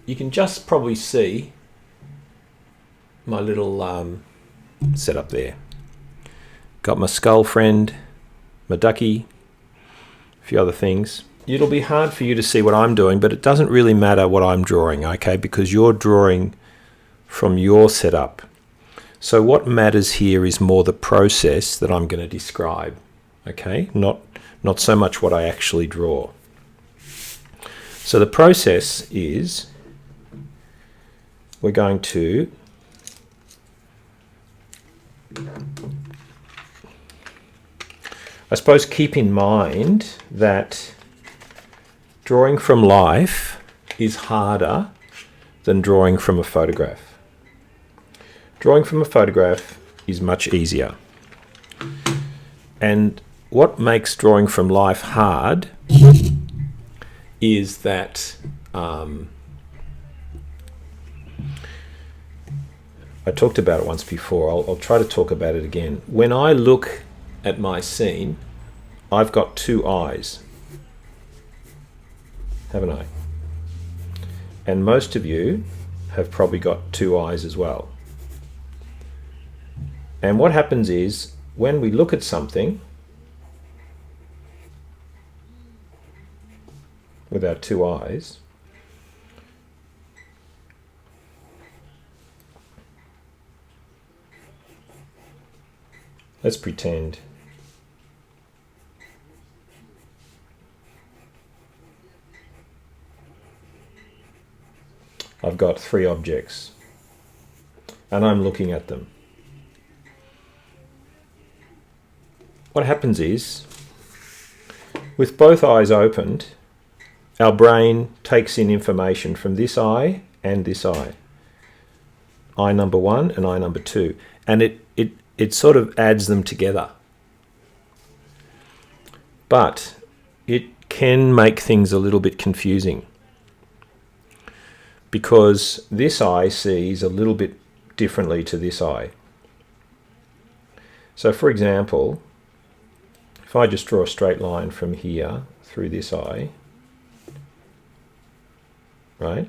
you can just probably see my little setup there. Got my skull friend, my ducky, a few other things. It'll be hard for you to see what I'm doing, but it doesn't really matter what I'm drawing, okay? Because you're drawing from your setup. So what matters here is more the process that I'm going to describe, okay? Not so much what I actually draw. So the process is we're going to I suppose keep in mind that drawing from life is harder than drawing from a photograph. Drawing from a photograph is much easier. And what makes drawing from life hard is that I talked about it once before. I'll try to talk about it again. When I look at my scene, I've got two eyes, haven't I? And most of you have probably got two eyes as well. And what happens is when we look at something with our two eyes, let's pretend I've got three objects and I'm looking at them. What happens is, with both eyes opened, our brain takes in information from this eye and this eye. Eye number one and eye number two. And it sort of adds them together. But it can make things a little bit confusing, because this eye sees a little bit differently to this eye. So for example, if I just draw a straight line from here through this eye, right?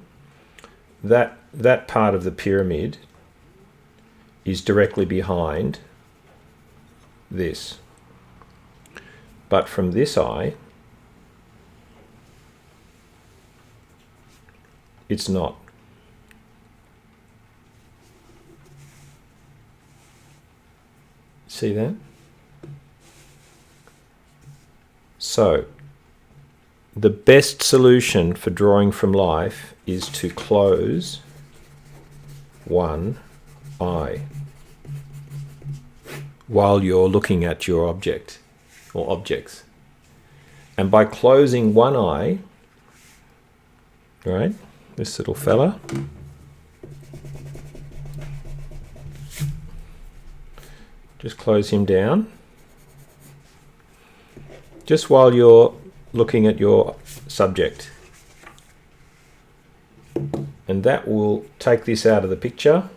That part of the pyramid is directly behind this. But from this eye, it's not. See that? So, the best solution for drawing from life is to close one eye while you're looking at your object or objects. And by closing one eye, right, this little fella, just close him down, just while you're looking at your subject. And that will take this out of the picture,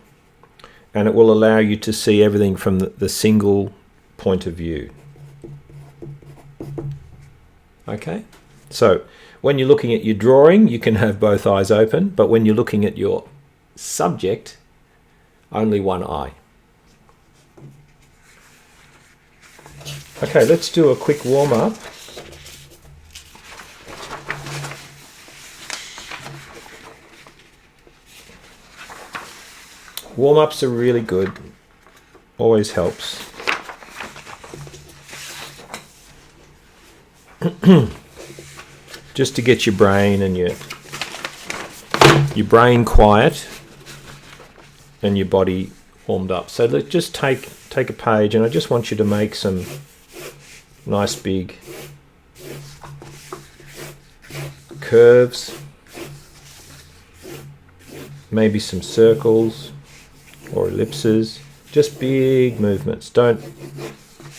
and it will allow you to see everything from the single point of view. Okay? So, when you're looking at your drawing, you can have both eyes open, but when you're looking at your subject, only one eye. Okay, let's do a quick warm-up. Warm-ups are really good, always helps. Just to get your brain and your brain quiet and your body warmed up. So let's just take a page, and I just want you to make some nice big curves, maybe some circles or ellipses, just big movements.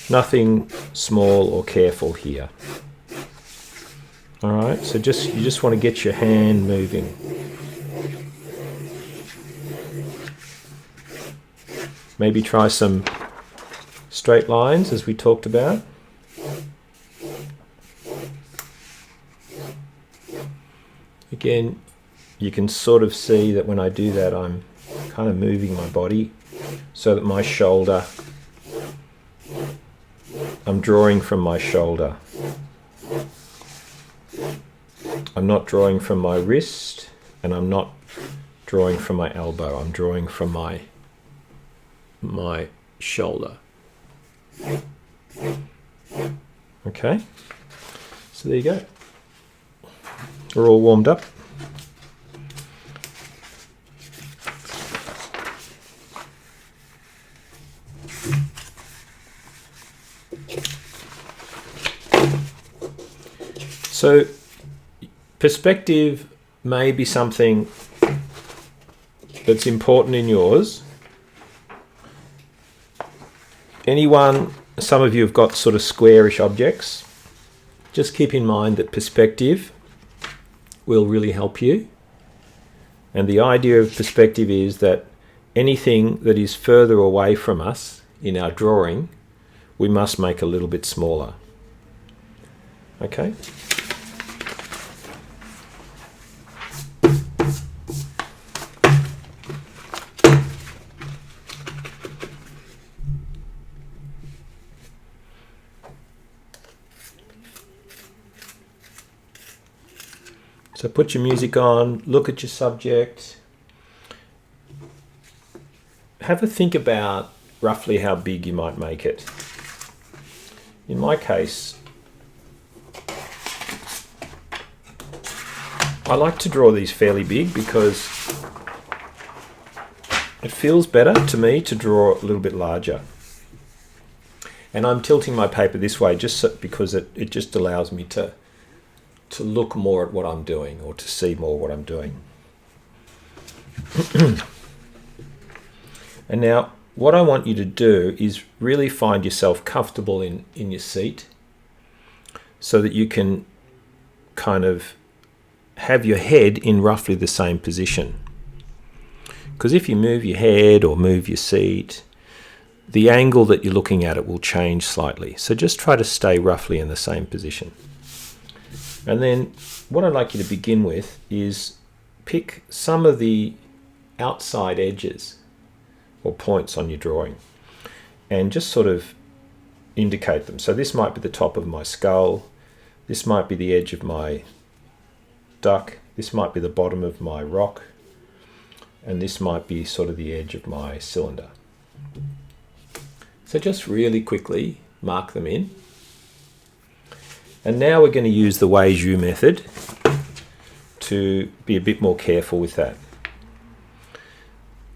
Nothing small or careful here. All right, so you just want to get your hand moving. Maybe try some straight lines as we talked about. Again, you can sort of see that when I do that, I'm kind of moving my body so that my shoulder, I'm drawing from my shoulder. I'm not drawing from my wrist, and I'm not drawing from my elbow. I'm drawing from my shoulder. Okay, so there you go. We're all warmed up. So perspective may be something that's important in yours. Some of you have got sort of squarish objects. Just keep in mind that perspective will really help you. And the idea of perspective is that anything that is further away from us in our drawing, we must make a little bit smaller. Okay? So put your music on, look at your subject, have a think about roughly how big you might make it. In my case, I like to draw these fairly big because it feels better to me to draw a little bit larger. And I'm tilting my paper this way because it just allows me to look more at what I'm doing, or to see more what I'm doing. And now what I want you to do is really find yourself comfortable in your seat so that you can kind of have your head in roughly the same position. Because if you move your head or move your seat, the angle that you're looking at it will change slightly. So just try to stay roughly in the same position. And then what I'd like you to begin with is pick some of the outside edges or points on your drawing and just sort of indicate them. So this might be the top of my skull, this might be the edge of my duck, this might be the bottom of my rock, and this might be sort of the edge of my cylinder. So just really quickly mark them in. And now we're going to use the Weizhou method to be a bit more careful with that.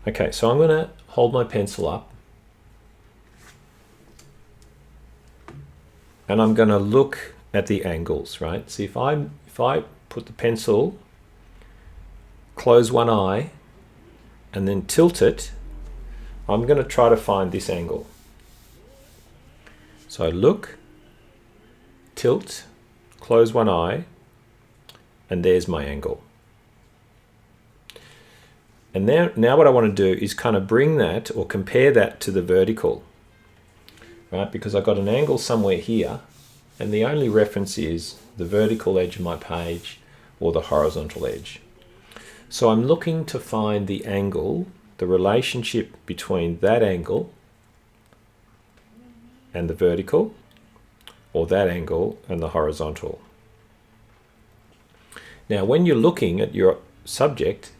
Okay, so I'm going to hold my pencil up and I'm going to look at the angles, right? See, if I put the pencil, close one eye and then tilt it, I'm going to try to find this angle. So I look, tilt, close one eye, and there's my angle. And now what I want to do is kind of bring that or compare that to the vertical, right? Because I've got an angle somewhere here, and the only reference is the vertical edge of my page or the horizontal edge. So I'm looking to find the angle, the relationship between that angle and the vertical, or that angle and the horizontal. Now, when you're looking at your subject,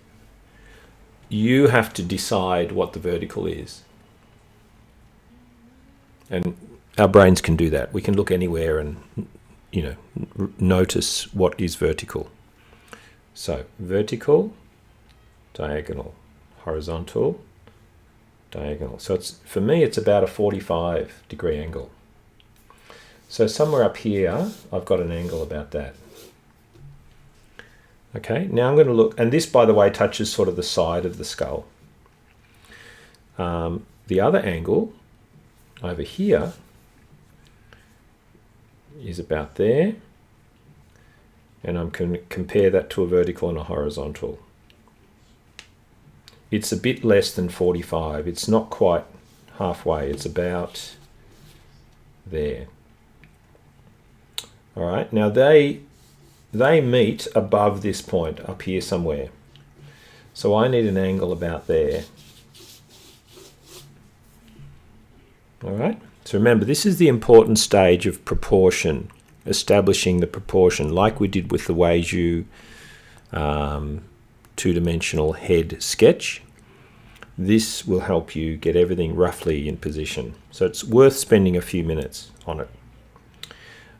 you have to decide what the vertical is. And our brains can do that. We can look anywhere and, notice what is vertical. So, vertical, diagonal, horizontal, diagonal. So for me, it's about a 45-degree angle. So somewhere up here, I've got an angle about that. Okay, now I'm going to look, and this, by the way, touches sort of the side of the skull. The other angle over here is about there, and I'm going to compare that to a vertical and a horizontal. It's a bit less than 45. It's not quite halfway. It's about there. All right, now they meet above this point up here somewhere. So I need an angle about there. All right. So remember, this is the important stage of proportion, establishing the proportion, like we did with the Weizhou two-dimensional head sketch. This will help you get everything roughly in position. So it's worth spending a few minutes on it.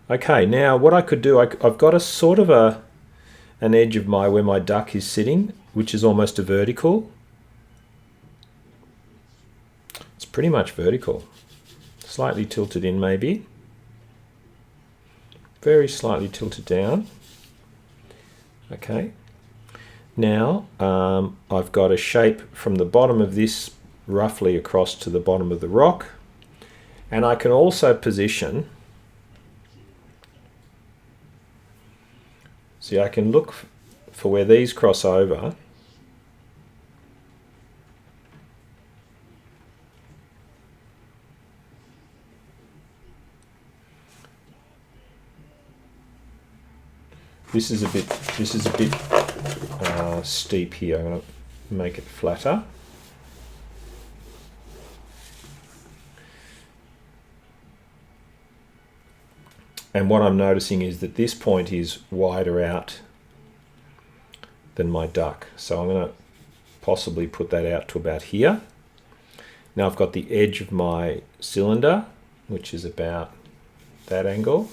Okay, now what I could do, I've got a sort of an edge of where my duck is sitting, which is almost a vertical. It's pretty much vertical. Slightly tilted in maybe. Very slightly tilted down. Okay. Now I've got a shape from the bottom of this roughly across to the bottom of the rock. And I can also position, see, I can look for where these cross over. This is a bit steep here. I'm going to make it flatter. And what I'm noticing is that this point is wider out than my duck. So I'm going to possibly put that out to about here. Now I've got the edge of my cylinder, which is about that angle.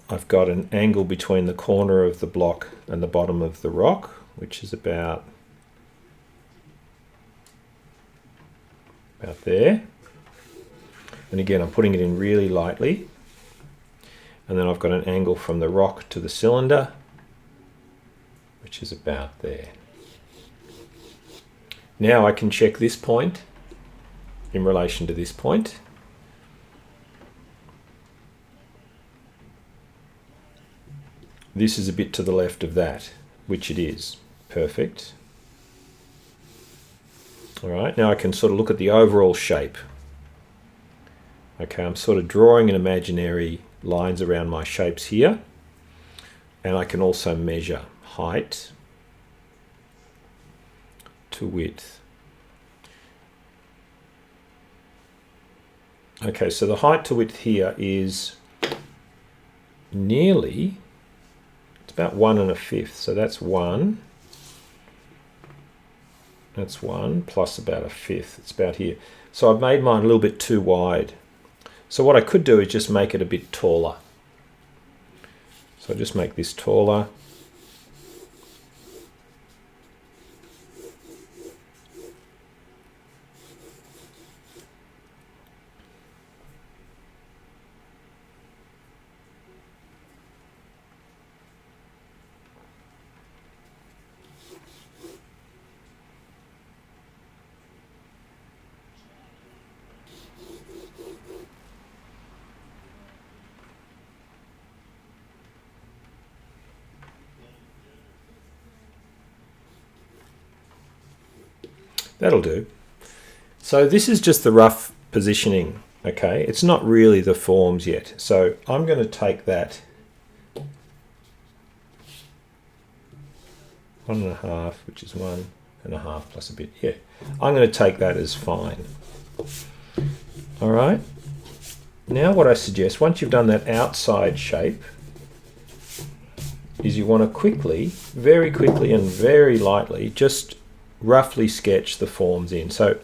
I've got an angle between the corner of the block and the bottom of the rock, which is about there. And again, I'm putting it in really lightly. And then I've got an angle from the rock to the cylinder, which is about there. Now I can check this point in relation to this point. This is a bit to the left of that, which it is. Perfect. All right, now I can sort of look at the overall shape. Okay, I'm sort of drawing an imaginary lines around my shapes here. And I can also measure height to width. Okay, so the height to width here is nearly, it's about 1 1/5. So that's 1. That's 1 plus about 1/5. It's about here. So I've made mine a little bit too wide. So what I could do is just make it a bit taller. So I'll just make this taller. That'll do. So this is just the rough positioning, okay? It's not really the forms yet. So I'm going to take that 1.5, which is 1.5 plus a bit. Yeah, I'm going to take that as fine. All right. Now what I suggest, once you've done that outside shape, is you want to quickly, very quickly and very lightly, just roughly sketch the forms in. So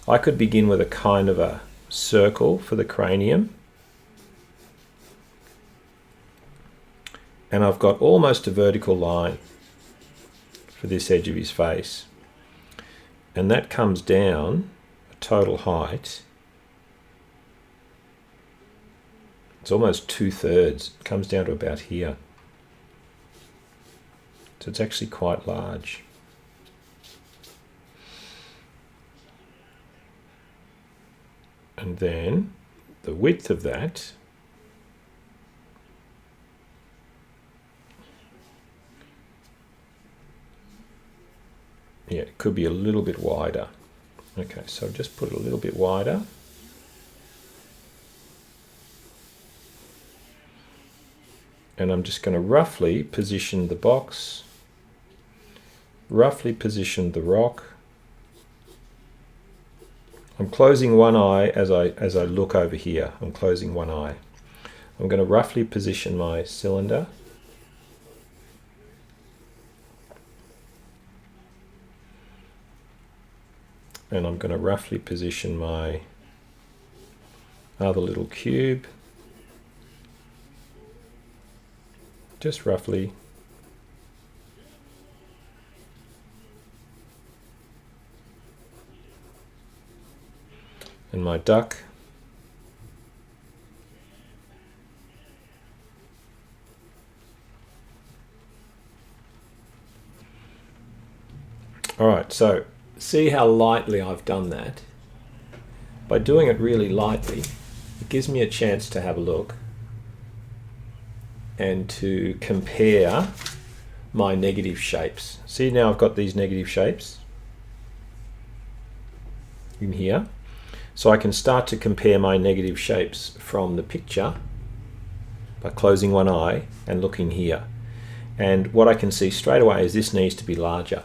I could begin with a kind of a circle for the cranium. And I've got almost a vertical line for this edge of his face. And that comes down a total height. It's almost 2/3. It comes down to about here. So it's actually quite large. And then the width of that it could be a little bit wider. Okay, so just put it a little bit wider. And I'm just going to roughly position the box roughly positioned the rock. I'm closing one eye as I look over here. I'm closing one eye. I'm going to roughly position my cylinder. And I'm going to roughly position my other little cube. Just roughly. And my duck. All right, so see how lightly I've done that. By doing it really lightly, it gives me a chance to have a look and to compare my negative shapes. See, now I've got these negative shapes in here. So I can start to compare my negative shapes from the picture by closing one eye and looking here. And what I can see straight away is this needs to be larger.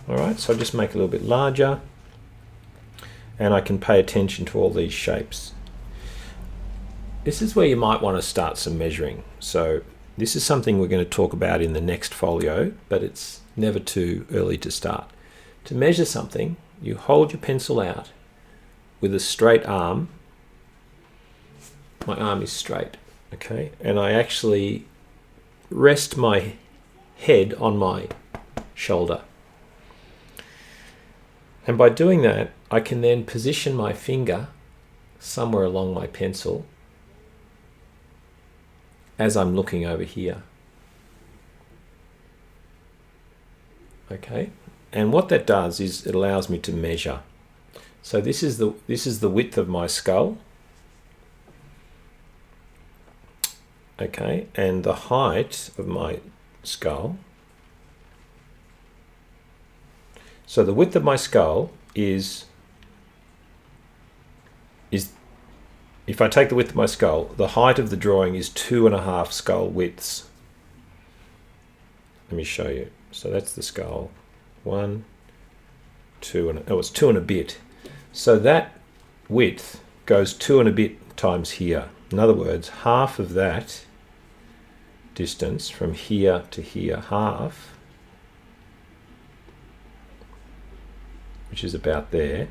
All right, so I just make it a little bit larger and I can pay attention to all these shapes. This is where you might want to start some measuring. So this is something we're going to talk about in the next folio, but it's never too early to start. To measure something, you hold your pencil out with a straight arm. My arm is straight, okay? And I actually rest my head on my shoulder. And by doing that, I can then position my finger somewhere along my pencil as I'm looking over here. Okay? And what that does is it allows me to measure. So this is the width of my skull. Okay, and the height of my skull. So the width of my skull is if I take the width of my skull, the height of the drawing is 2.5 skull widths. Let me show you. So that's the skull. 1, 2, and it's 2 and a bit. So that width goes 2 and a bit times here. In other words, half of that distance from here to here, half, which is about there,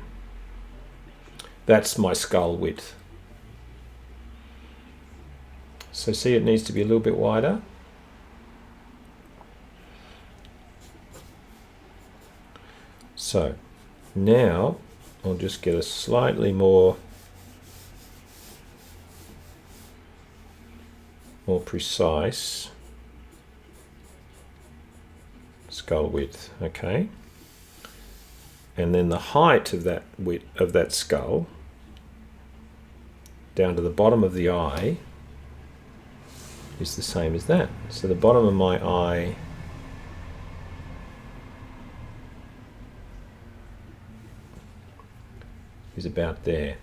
that's my skull width. So see, it needs to be a little bit wider. So now I'll just get a slightly more precise skull width, okay? And then the height of that width of that skull down to the bottom of the eye is the same as that. So the bottom of my eye is about there.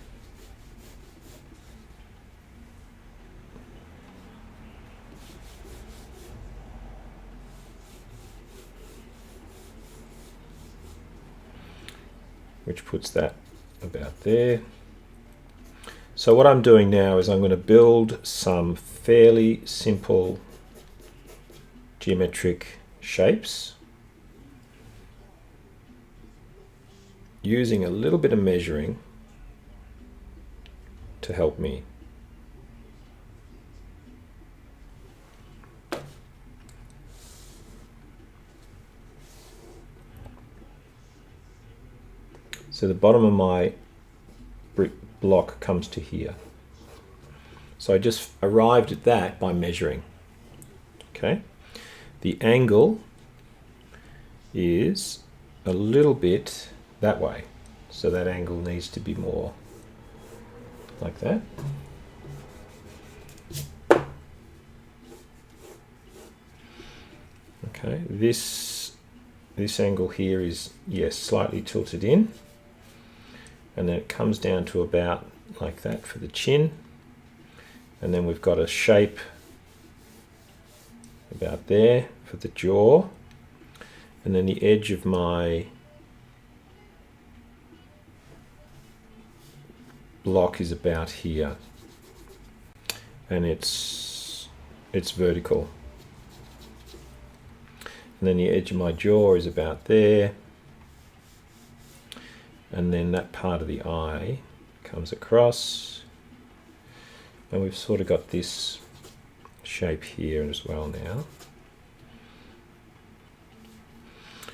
Which puts that about there. So what I'm doing now is I'm going to build some fairly simple geometric shapes using a little bit of measuring to help me. So the bottom of my brick block comes to here. So I just arrived at that by measuring. Okay. The angle is a little bit that way. So that angle needs to be more like that. Okay. This angle here is, yes, slightly tilted in. And then it comes down to about like that for the chin. And then we've got a shape about there for the jaw. And then the edge of my block is about here, and it's vertical. And then the edge of my jaw is about there, and then that part of the eye comes across, and we've sort of got this shape here as well now.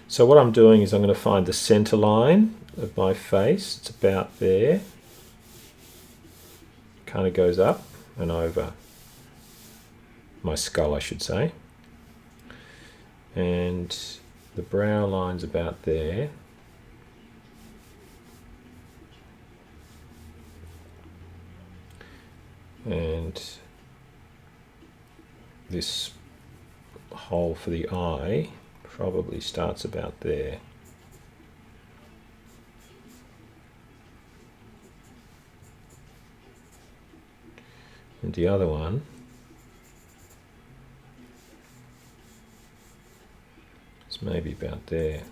So what I'm doing is I'm going to find the center line of my face. It's about there. Kind of goes up and over my skull, I should say. And the brow line's about there. And this hole for the eye probably starts about there. And the other one is maybe about there.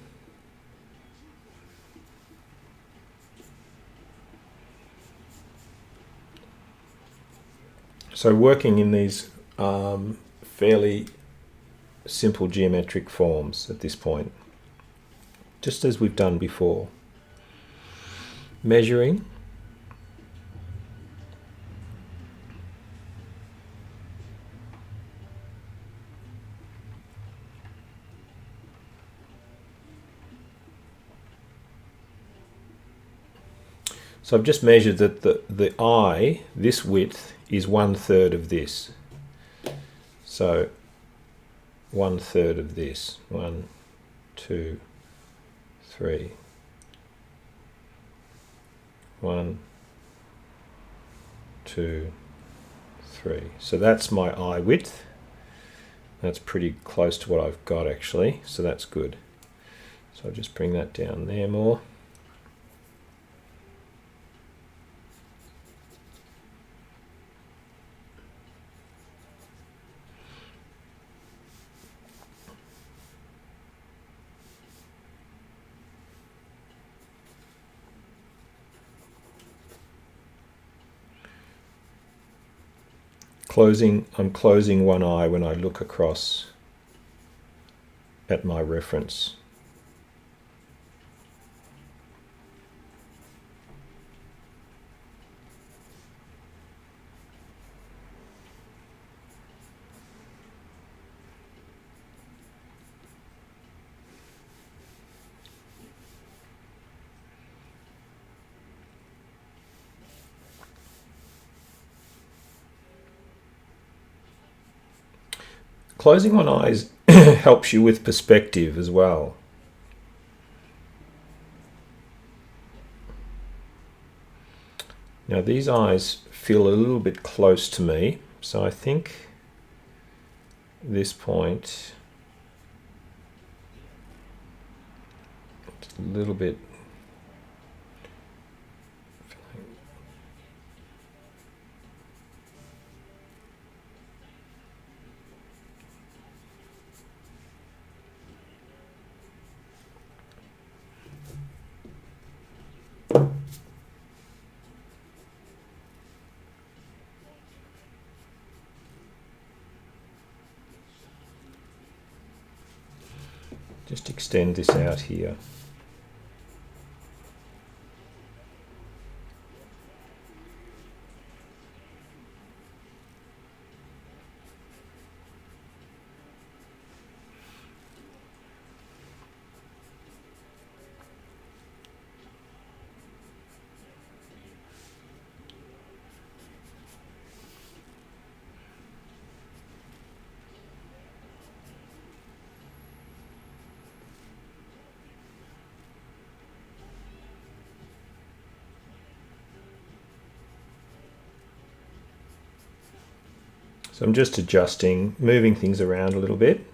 So working in these fairly simple geometric forms at this point, just as we've done before. Measuring. So I've just measured that the eye, this width, is 1/3 of this. So 1/3 of this. 1, 2, 3. 1, 2, 3. So that's my eye width. That's pretty close to what I've got actually, so that's good. So I'll just bring that down there more. I'm closing one eye when I look across at my reference. Closing one eye helps you with perspective as well. Now these eyes feel a little bit close to me, so I think this point a little bit just extend this out here. So I'm just adjusting, moving things around a little bit.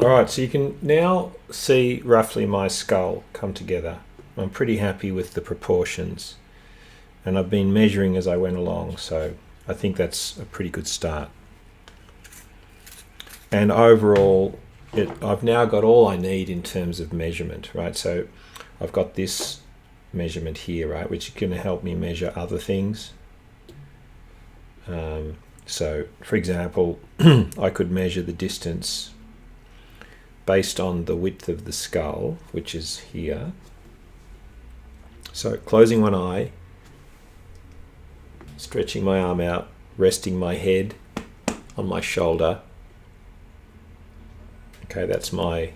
All right, so you can now see roughly my skull come together. I'm pretty happy with the proportions, and I've been measuring as I went along, so I think that's a pretty good start. And overall, I've now got all I need in terms of measurement, right? So I've got this measurement here, right, which is going to help me measure other things. So, for example, I could measure the distance based on the width of the skull, which is here. So closing one eye, stretching my arm out, resting my head on my shoulder. Okay, that's my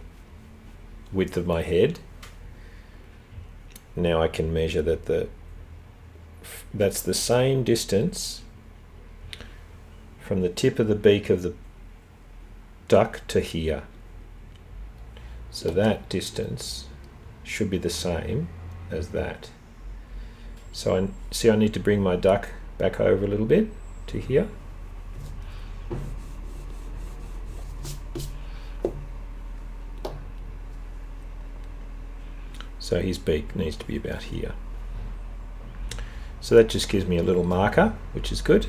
width of my head. Now I can measure that's the same distance from the tip of the beak of the duck to here. So that distance should be the same as that. So I need to bring my duck back over a little bit to here. So his beak needs to be about here. So that just gives me a little marker, which is good.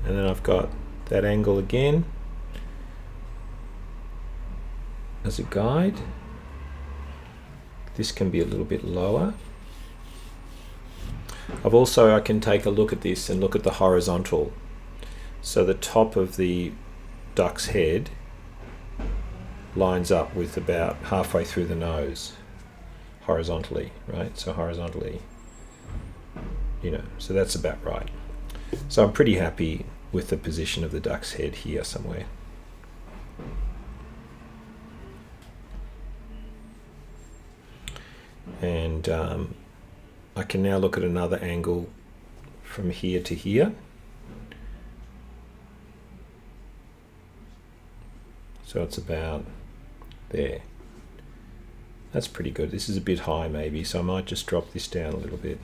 And then I've got that angle again as a guide. This can be a little bit lower. I can take a look at this and look at the horizontal. So the top of the duck's head lines up with about halfway through the nose horizontally, right? So horizontally, so that's about right. So I'm pretty happy with the position of the duck's head here somewhere. And I can now look at another angle from here to here. So it's about there. That's pretty good. This is a bit high maybe, so I might just drop this down a little bit.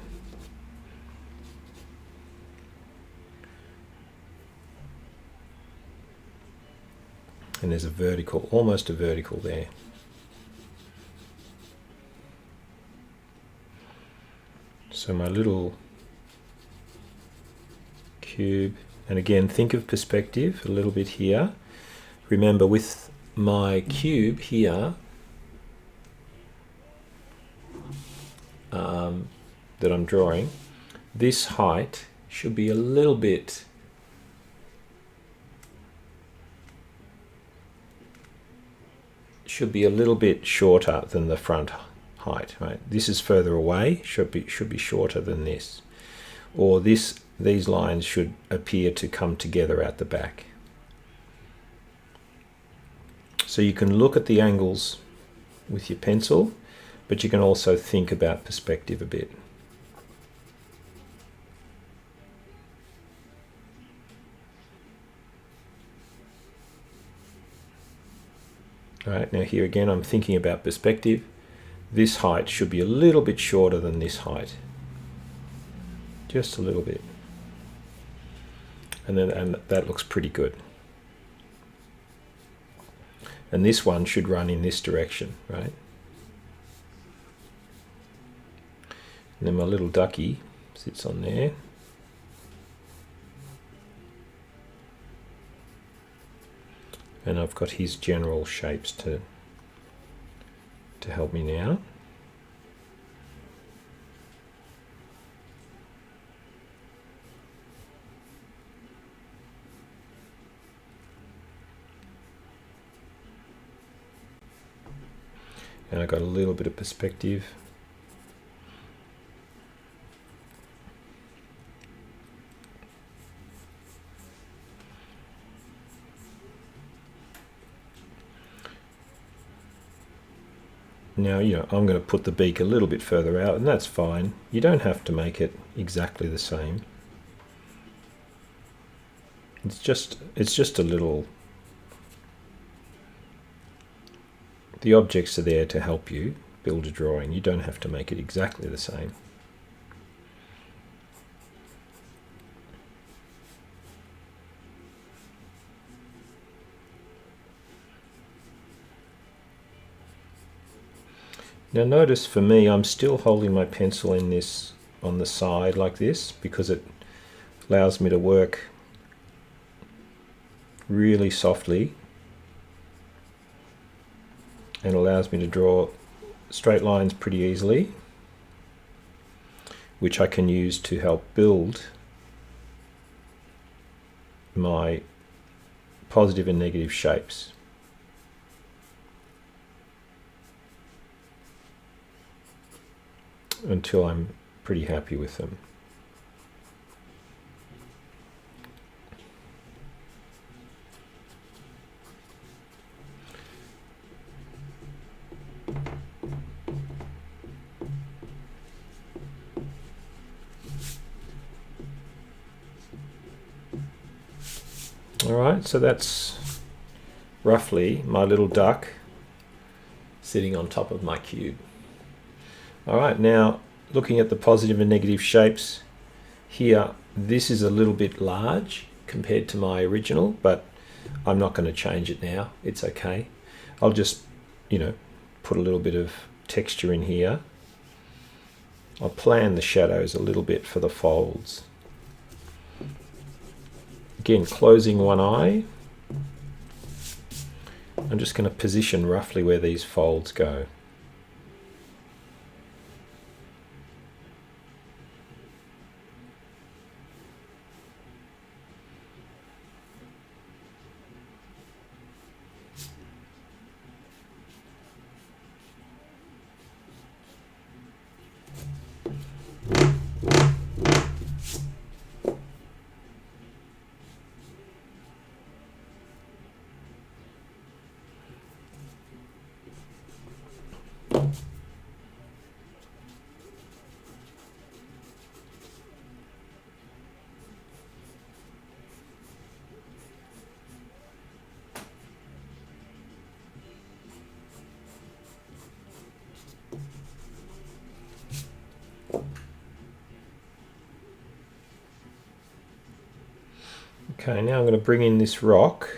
And there's a vertical, almost a vertical there. So my little cube, and again, think of perspective a little bit here. Remember, with my cube here, that I'm drawing, this height should be a little bit shorter than the front height, right? This is further away, should be shorter than this, or these lines should appear to come together at the back. So you can look at the angles with your pencil, but you can also think about perspective a bit. All right, now here again, I'm thinking about perspective. This height should be a little bit shorter than this height. Just a little bit. And that looks pretty good. And this one should run in this direction, right? And then my little ducky sits on there. And I've got his general shapes to help me now. And I've got a little bit of perspective. Now, I'm going to put the beak a little bit further out, and that's fine. You don't have to make it exactly the same. It's just a little... The objects are there to help you build a drawing. You don't have to make it exactly the same. Now notice for me, I'm still holding my pencil in this on the side like this because it allows me to work really softly and allows me to draw straight lines pretty easily, which I can use to help build my positive and negative shapes. Until I'm pretty happy with them. Alright, so that's roughly my little duck sitting on top of my cube. Alright, now looking at the positive and negative shapes here, this is a little bit large compared to my original, but I'm not going to change it now. It's okay. I'll just, put a little bit of texture in here. I'll plan the shadows a little bit for the folds. Again, closing one eye. I'm just going to position roughly where these folds go. Okay, now I'm going to bring in this rock.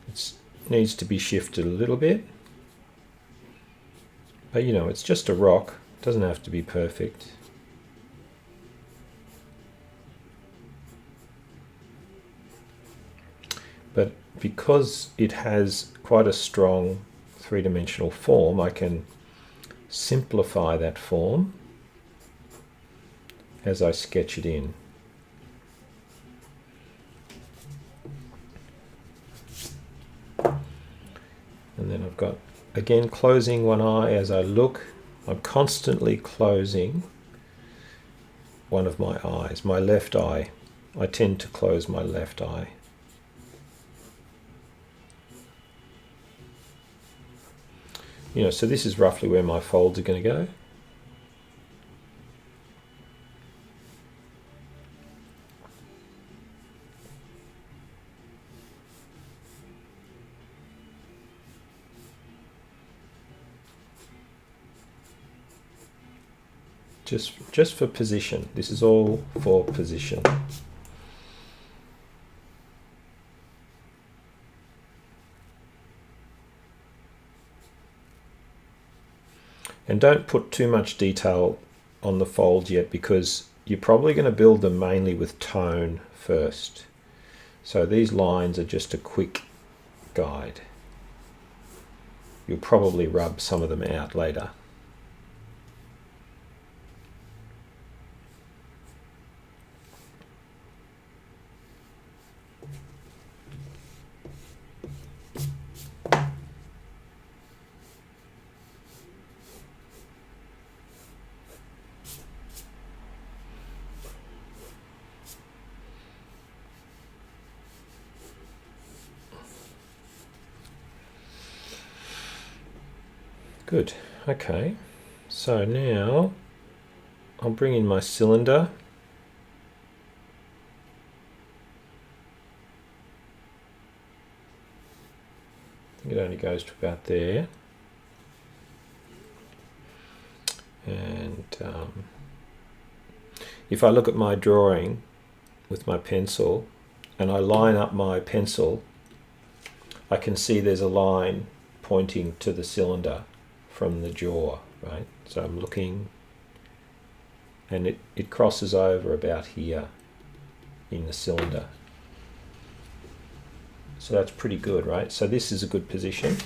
It needs to be shifted a little bit. But it's just a rock. It doesn't have to be perfect. But because it has quite a strong three-dimensional form, I can simplify that form as I sketch it in. And then I've got, again, closing one eye as I look. I'm constantly closing one of my eyes, my left eye. I tend to close my left eye. So this is roughly where my folds are going to go. Just for position. This is all for position. And don't put too much detail on the folds yet, because you're probably going to build them mainly with tone first. So these lines are just a quick guide. You'll probably rub some of them out later. Good, okay, so now I'll bring in my cylinder. I think it only goes to about there. And if I look at my drawing with my pencil and I line up my pencil, I can see there's a line pointing to the cylinder from the jaw, right? So I'm looking, and it crosses over about here in the cylinder. So that's pretty good, right? So this is a good position.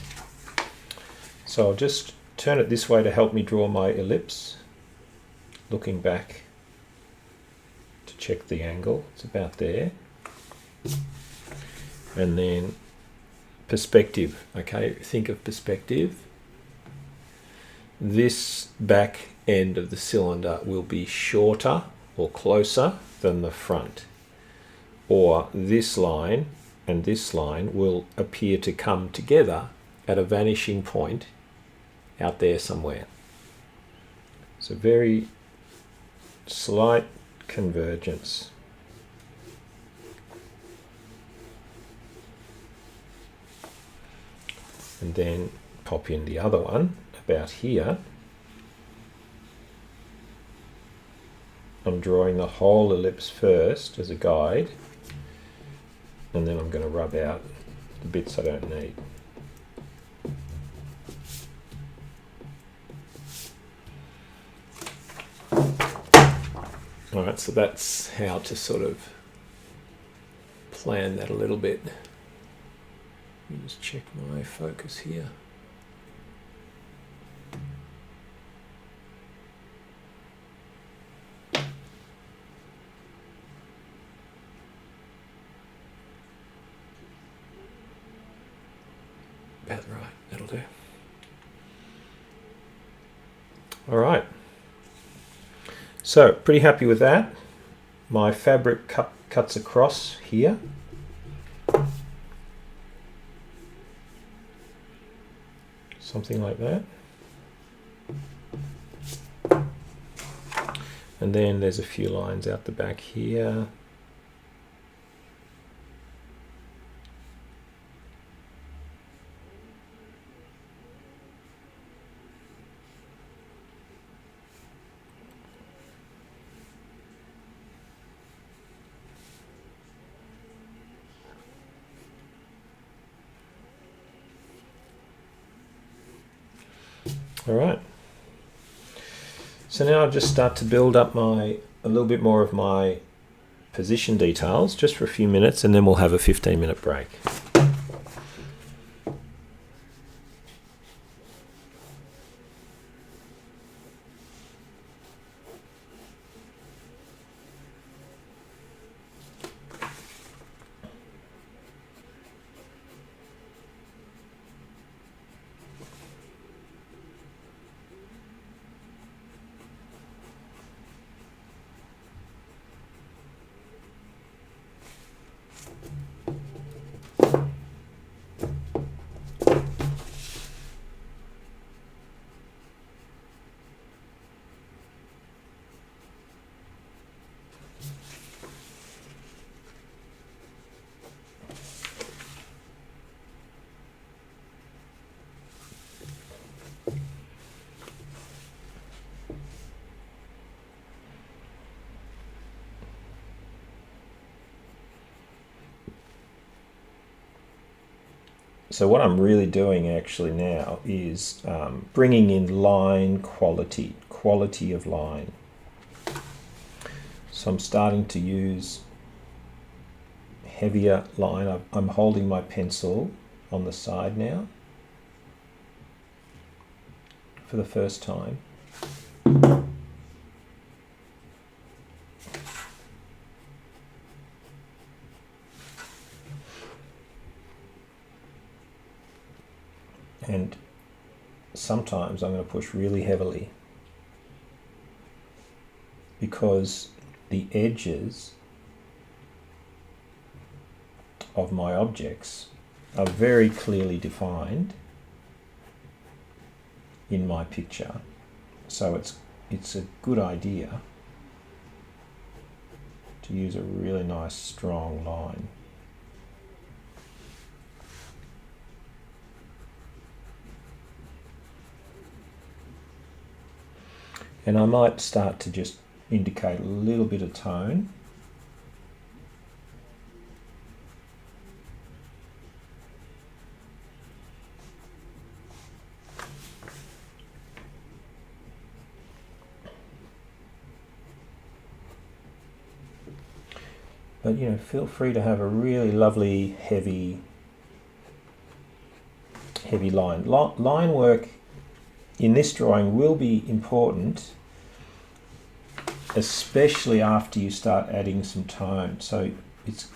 So I'll just turn it this way to help me draw my ellipse. Looking back to check the angle, it's about there. And then perspective, okay? Think of perspective. This back end of the cylinder will be shorter or closer than the front. Or this line and this line will appear to come together at a vanishing point out there somewhere. So very slight convergence. And then pop in the other one about here. I'm drawing the whole ellipse first as a guide, and then I'm going to rub out the bits I don't need. Alright, so that's how to sort of plan that a little bit. Let me just check my focus here. About right, that'll do. Alright. So, pretty happy with that. My fabric cuts across here. Something like that. And then there's a few lines out the back here. All right. So now I'll just start to build up a little bit more of my position details just for a few minutes, and then we'll have a 15-minute break. So what I'm really doing actually now is bringing in line quality of line. So I'm starting to use heavier line. I'm holding my pencil on the side now for the first time. And sometimes I'm going to push really heavily because the edges of my objects are very clearly defined in my picture. So it's a good idea to use a really nice strong line. And I might start to just indicate a little bit of tone. But you know, feel free to have a really lovely heavy line. Line work in this drawing will be important, especially after you start adding some tone. So it's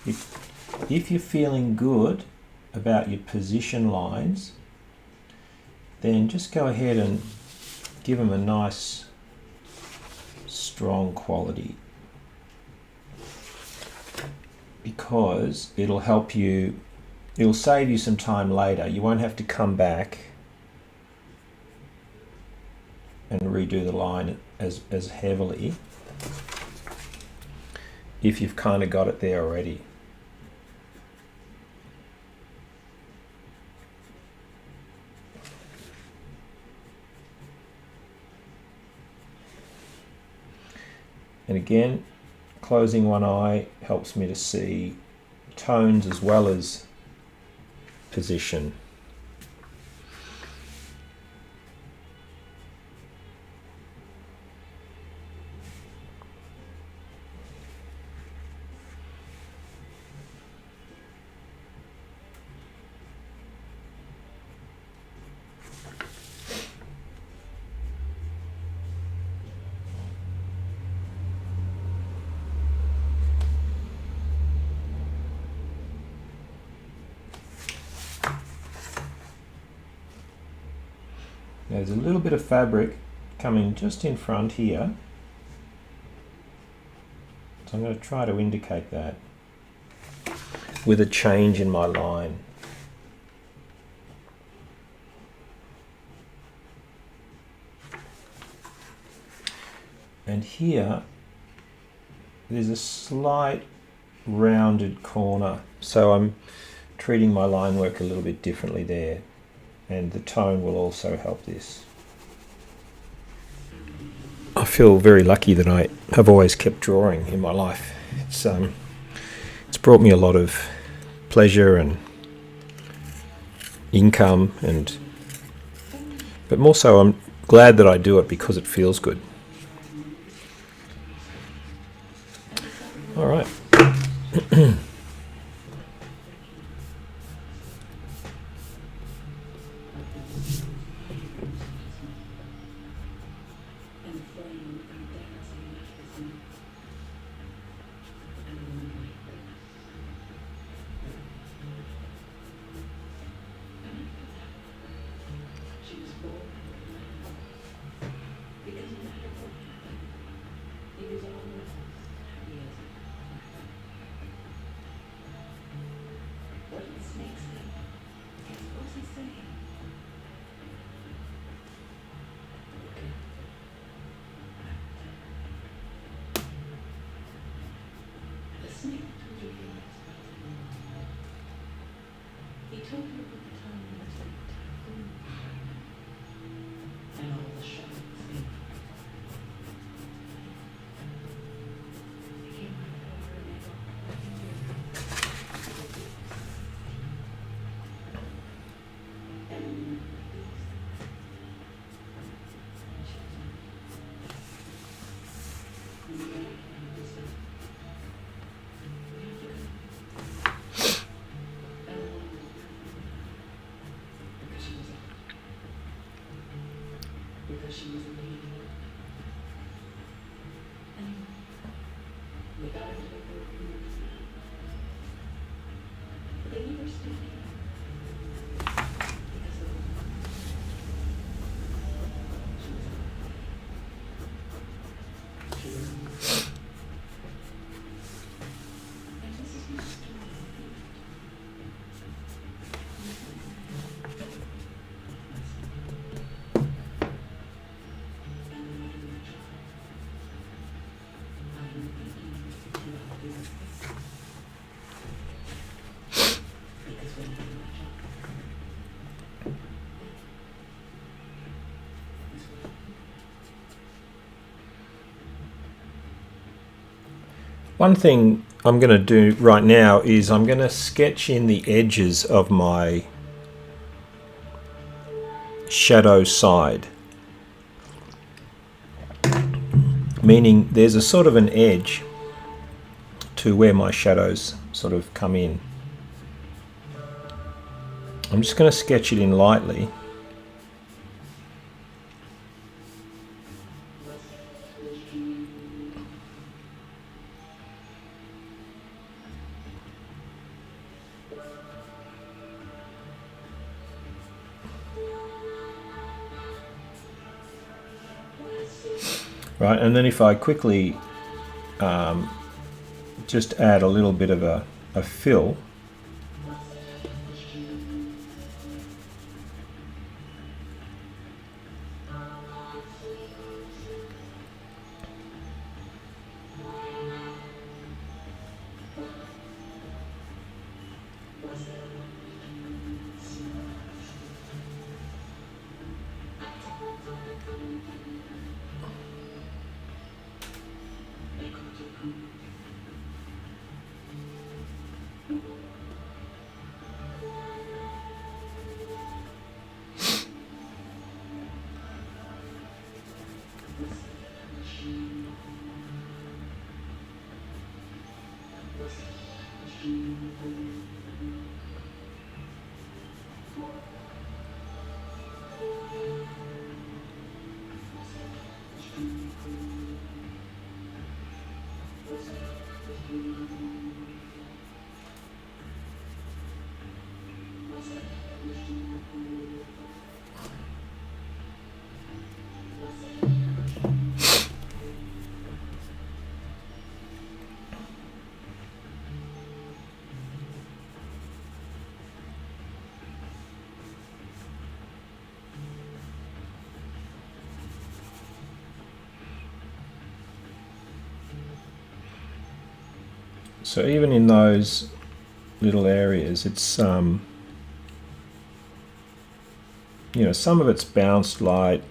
if you're feeling good about your position lines, then just go ahead and give them a nice strong quality, because it'll help you, it'll save you some time later. You won't have to come back and redo the line as heavily if you've kind of got it there already. And again, closing one eye helps me to see tones as well as position. There's a little bit of fabric coming just in front here, so I'm going to try to indicate that with a change in my line. And here there's a slight rounded corner, so I'm treating my line work a little bit differently there. And the tone will also help this. I feel very lucky that I have always kept drawing in my life. It's brought me a lot of pleasure and income, but more so I'm glad that I do it because it feels good. All right. One thing I'm going to do right now is I'm going to sketch in the edges of my shadow side, meaning there's a sort of an edge to where my shadows sort of come in. I'm just going to sketch it in lightly. Right, and then if I quickly just add a little bit of a fill. So even in those little areas, it's you know, some of it's bounced light,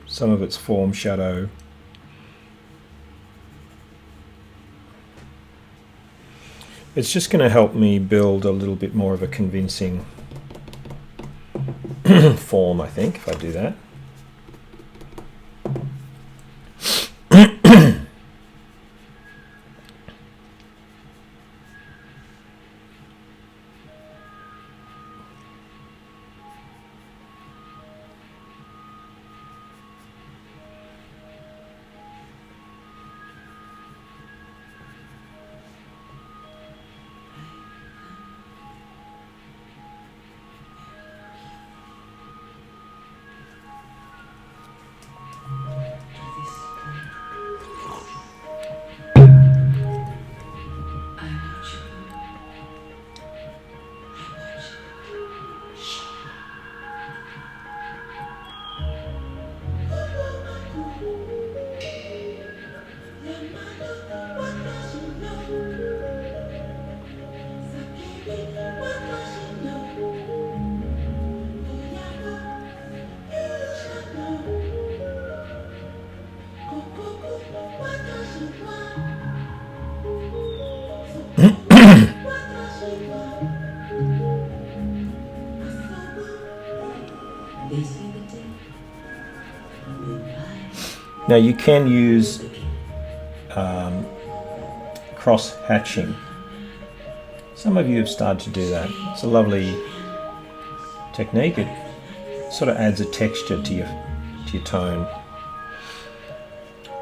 some of it's form shadow. It's just going to help me build a little bit more of a convincing form, I think, if I do that. Now you can use cross hatching. Some of you have started to do that. It's a lovely technique. It sort of adds a texture to your tone,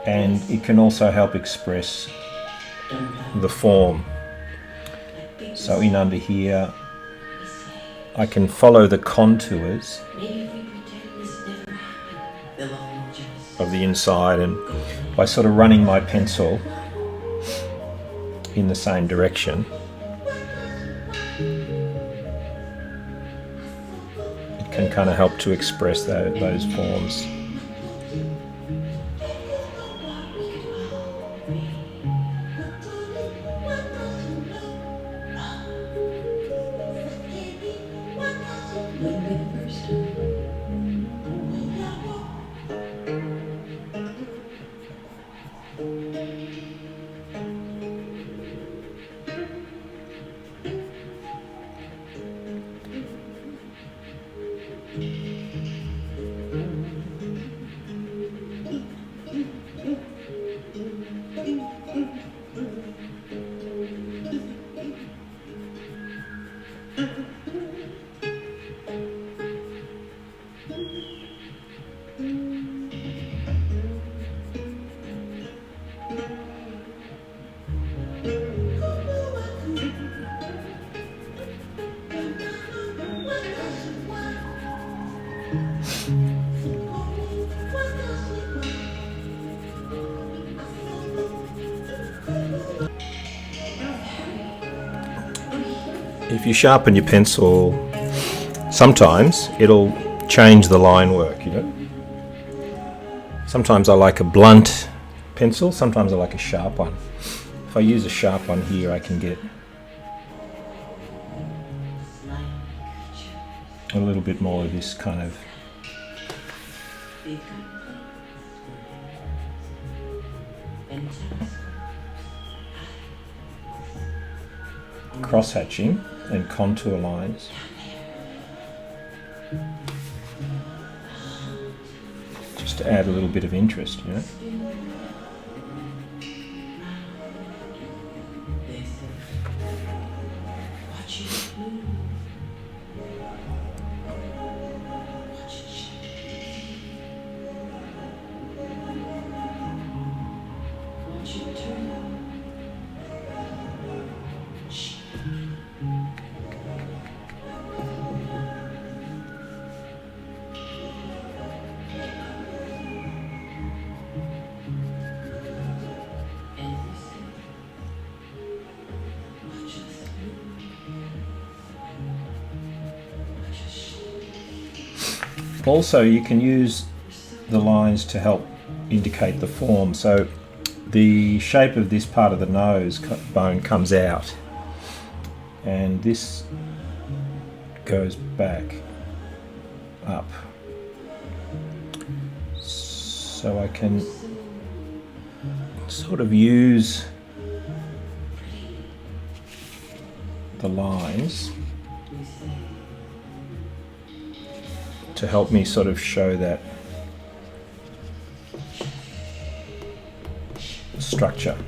and it can also help express the form. So in under here, I can follow the contours of the inside, and by sort of running my pencil in the same direction, it can kind of help to express those forms. If you sharpen your pencil, sometimes it'll change the line work, you know. Sometimes I like a blunt pencil, sometimes I like a sharp one. If I use a sharp one here, I can get a little bit more of this kind of cross-hatching and contour lines. Just to add a little bit of interest, you know. Also, you can use the lines to help indicate the form. So the shape of this part of the nose bone comes out, and this goes back up. So I can sort of use the lines to help me sort of show that structure.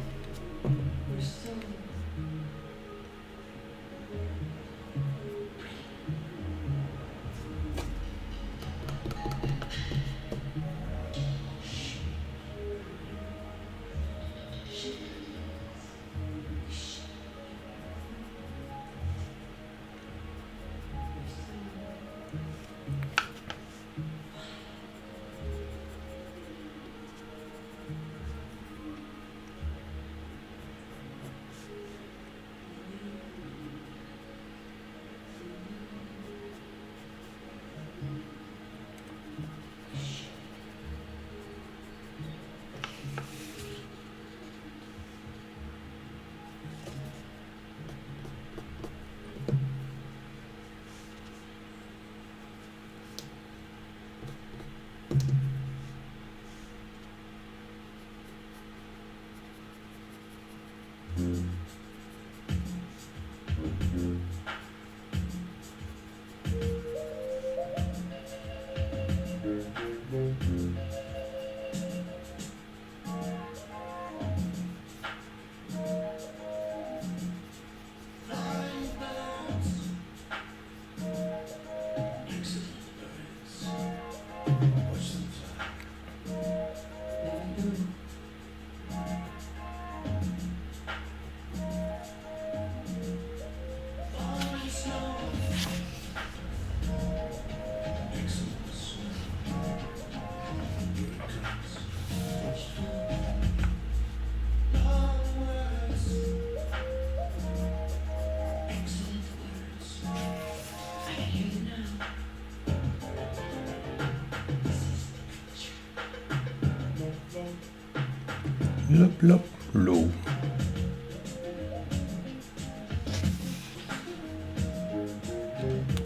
Blup, blup, low.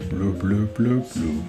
Blup, blup, blup, blup.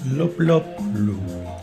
Lop lop lop.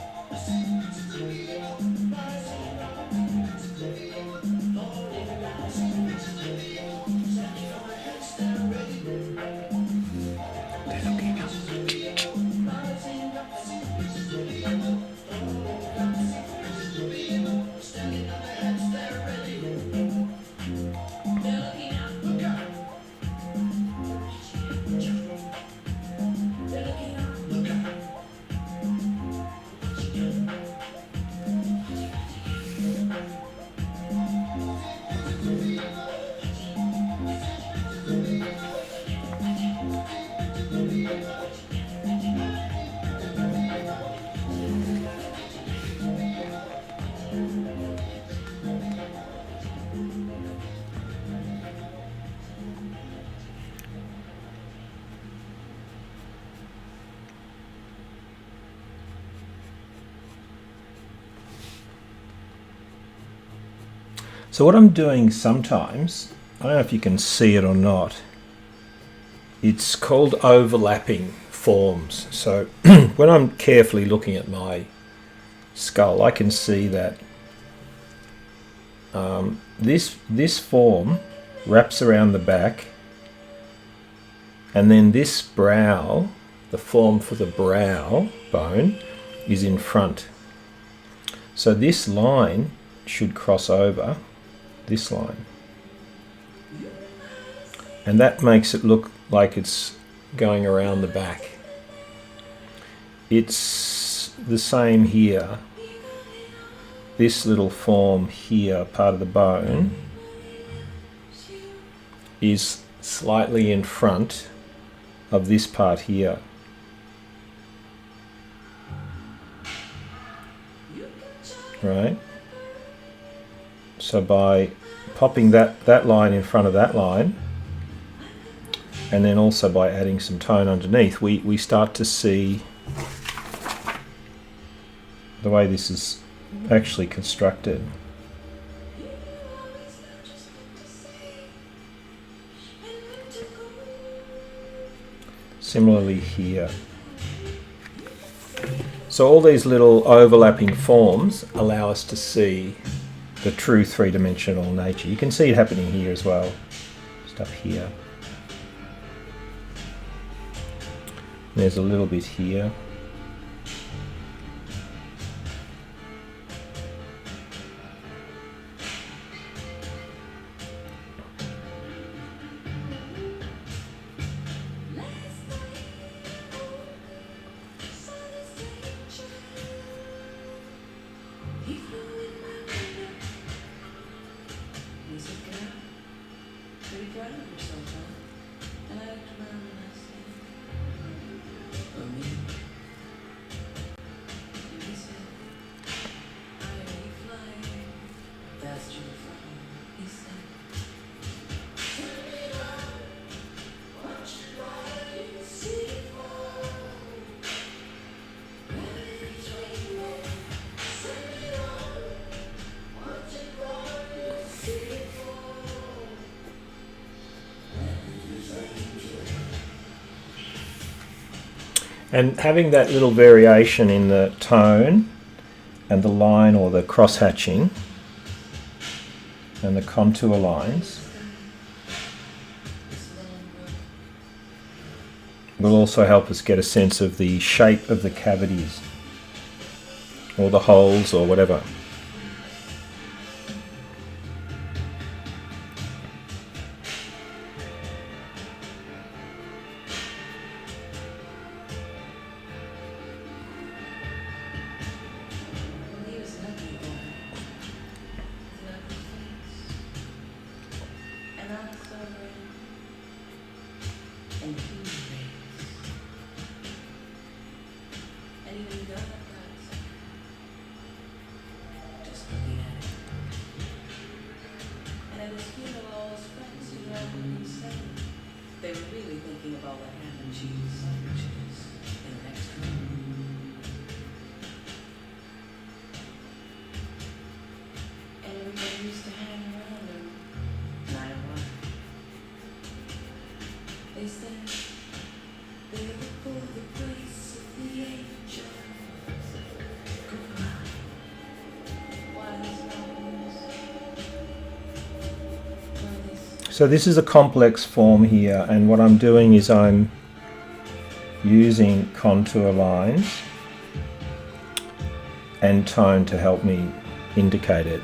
So what I'm doing sometimes, I don't know if you can see it or not, it's called overlapping forms. So when I'm carefully looking at my skull, I can see that this form wraps around the back, and then this brow, the form for the brow bone, is in front. So this line should cross over this line, and that makes it look like it's going around the back. It's the same here. This little form here, part of the bone, is slightly in front of this part here. Right? So by popping that line in front of that line, and then also by adding some tone underneath, we start to see the way this is actually constructed. Similarly here. So all these little overlapping forms allow us to see the true three-dimensional nature. You can see it happening here as well, stuff here. There's a little bit here. And having that little variation in the tone and the line or the cross-hatching and the contour lines will also help us get a sense of the shape of the cavities or the holes or whatever. They said they look for the place of So this is a complex form here, and what I'm doing is I'm using contour lines and tone to help me indicate it.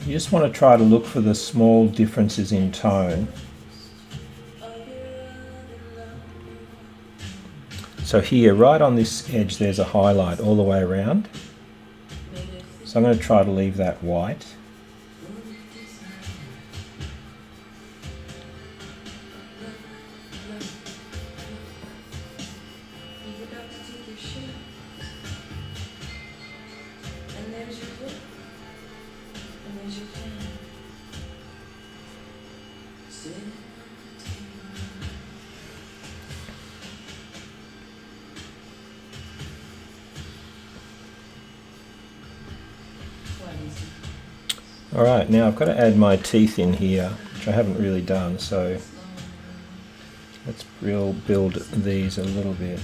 You just want to try to look for the small differences in tone. So here, right on this edge, there's a highlight all the way around. So I'm going to try to leave that white. Alright, now I've got to add my teeth in here, which I haven't really done, so let's build these a little bit.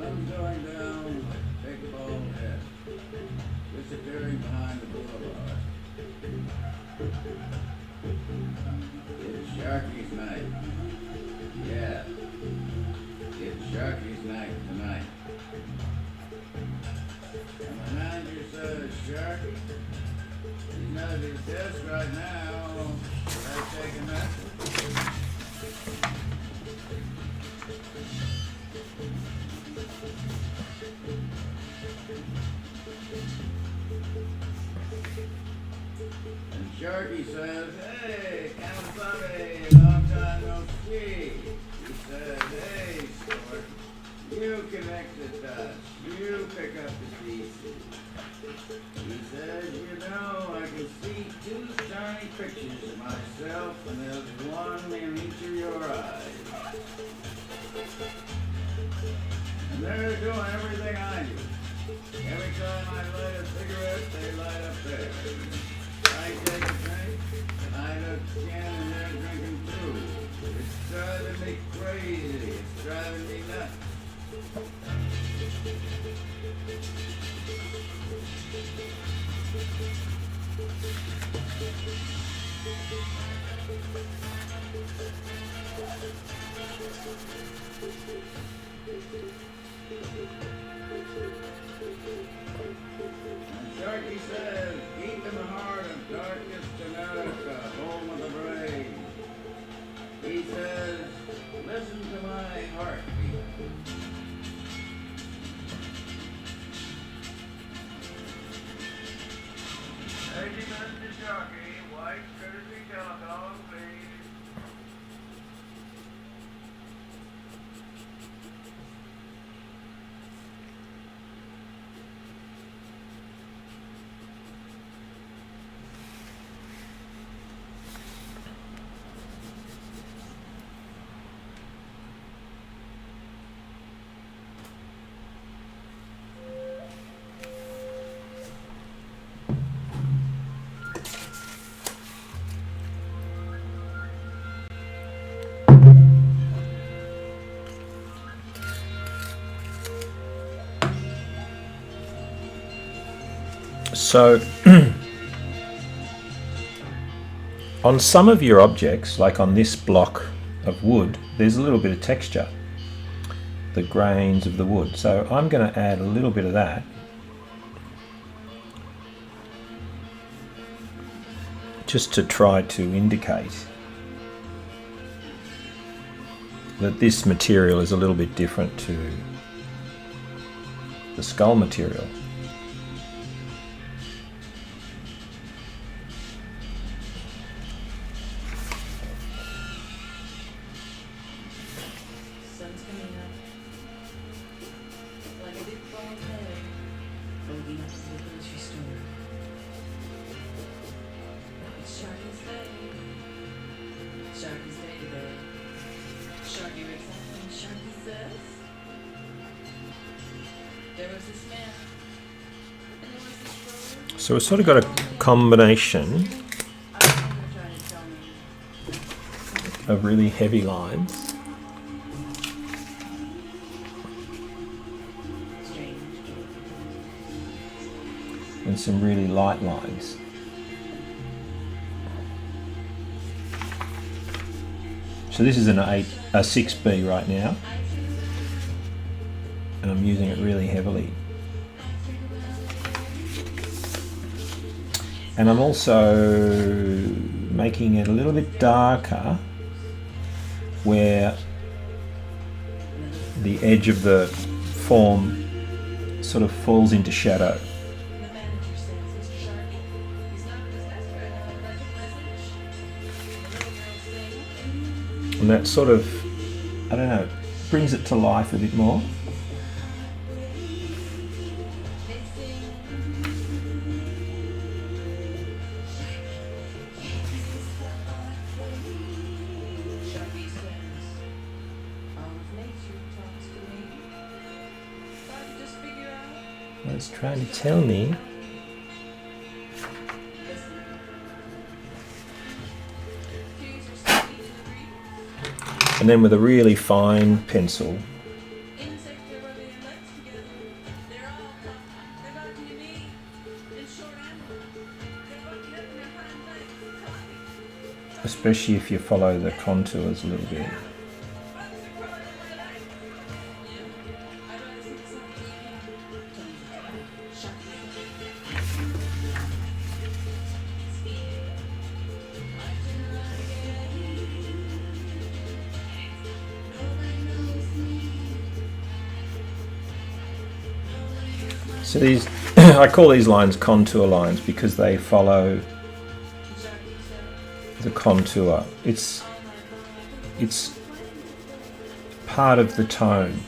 Sun's going down like a big bald head, disappearing Sharky's night. Yeah. It's Sharky's night tonight. And the manager says, Sharky, he's not at his desk right now. Should I take a message? And Sharky says, hey, Kamasabe, long time no see. He says, hey, sport, you connect the dots. You pick up the pieces. He says, you know, I can see two tiny pictures of myself, and there's one in each of your eyes. And they're doing everything I do. Every time I light a cigarette, they light up there. I take a drink, I look again, and they're drinking too. It's driving me crazy. It's driving me nuts. And Sharky says, deep in the heart of darkest America, home of the brave, he says, listen to my heartbeat. Hey, Mr. Sharky, white courtesy telephone, please. So on some of your objects, like on this block of wood, there's a little bit of texture, the grains of the wood. So I'm going to add a little bit of that just to try to indicate that this material is a little bit different to the skull material. Sun's coming up. Like a big ball of hair. Folding up to the grocery store. It's Sharky's day. Sharky's day today. Sharky wakes up and Sharky says, there was this man. And there was this road. So we've sort of got a combination I was trying to tell me. of really heavy lines Strange. and some really light lines. So this is a 6B right now, and I'm using it really heavily. And I'm also making it a little bit darker where the edge of the form sort of falls into shadow. The manager says, Mr. Sharky, he's not at his desk right now. I'd like a message. The little girl sings. And that sort of, I don't know, brings it to life a bit more. They sing. Sharky says, all of nature talks to me. If I could just figure out. Well, it's trying to tell me. Listen. Trees are sweet in the breeze. And then with a really fine pencil, Insects are rubbing their legs together. They're all tough. They're talking to me. And short animals. They're walking up in their hind legs. Coffee. especially if you follow the contours a little bit. So these, I call these lines contour lines because they follow the contour. It's part of the tone.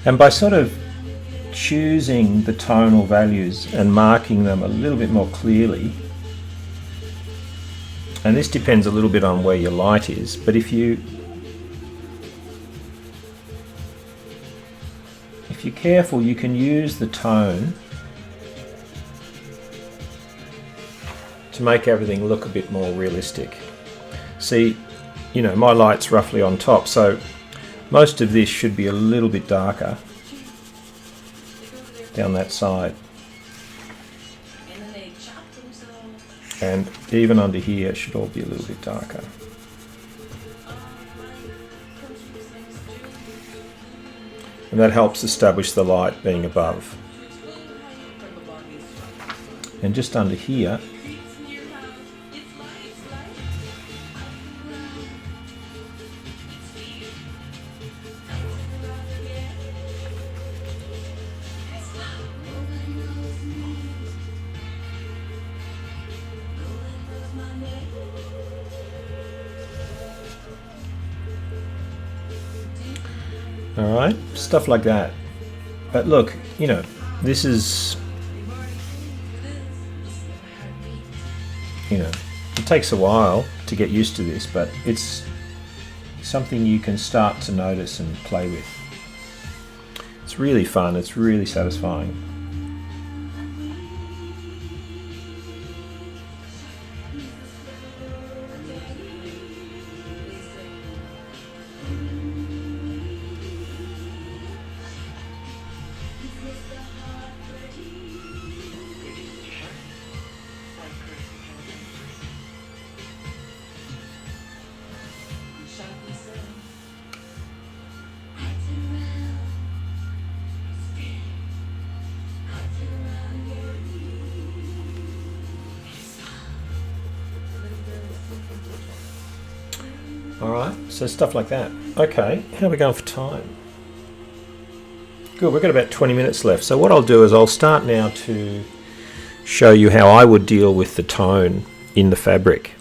And by sort of choosing the tonal values and marking them a little bit more clearly, and this depends a little bit on where your light is, but if you're careful, you can use the tone to make everything look a bit more realistic. See, you know, my light's roughly on top, so most of this should be a little bit darker down that side. And even under here it should all be a little bit darker. And that helps establish the light being above. And just under here, alright, stuff like that. But look, you know, this is, you know, it takes a while to get used to this, but it's something you can start to notice and play with. It's really fun, it's really satisfying. Alright, so stuff like that. Okay, how are we going for time? Good, we've got about 20 minutes left. So what I'll do is I'll start now to show you how I would deal with the tone in the fabric.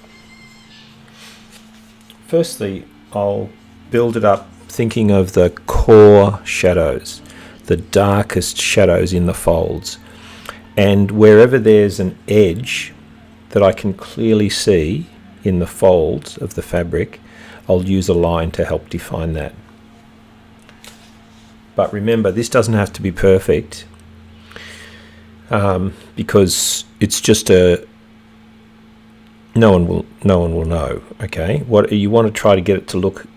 Firstly, I'll build it up thinking of the core shadows, the darkest shadows in the folds. And wherever there's an edge that I can clearly see in the folds of the fabric, I'll use a line to help define that. But remember, this doesn't have to be perfect because it's just no one will know. Okay, what you want to try to get it to look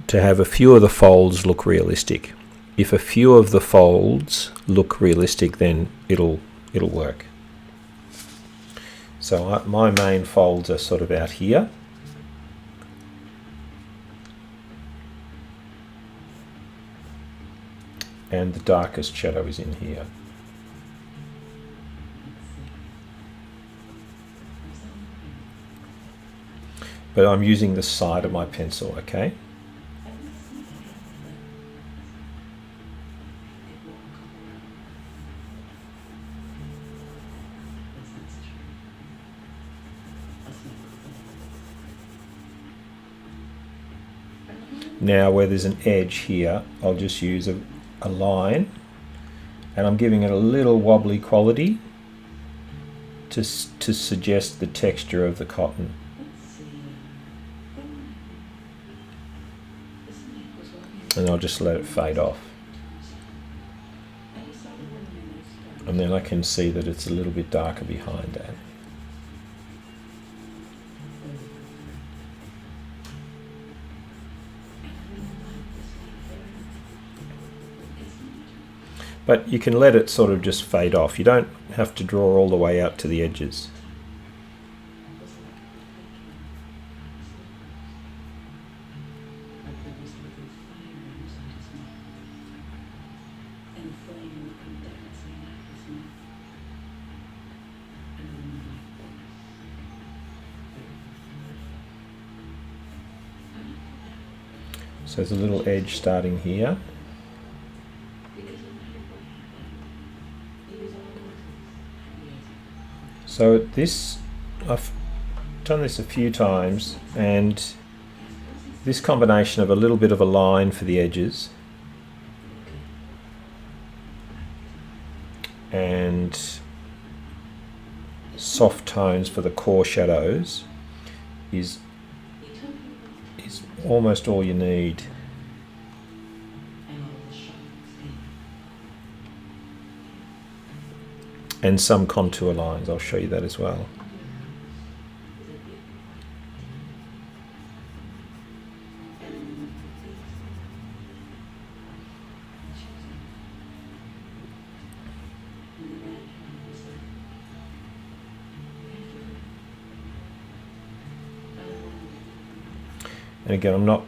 to have a few of the folds look realistic, if a few of the folds look realistic, then it'll work. So my main folds are sort of out here. And the darkest shadow is in here. But I'm using the side of my pencil, okay? Now where there's an edge here, I'll just use a line, and I'm giving it a little wobbly quality to suggest the texture of the cotton. And I'll just let it fade off. And then I can see that it's a little bit darker behind that. But you can let it sort of just fade off. You don't have to draw all the way out to the edges. So there's a little edge starting here. So this, I've done this a few times, and this combination of a little bit of a line for the edges and soft tones for the core shadows is almost all you need. And some contour lines, I'll show you that as well. And again, I'm not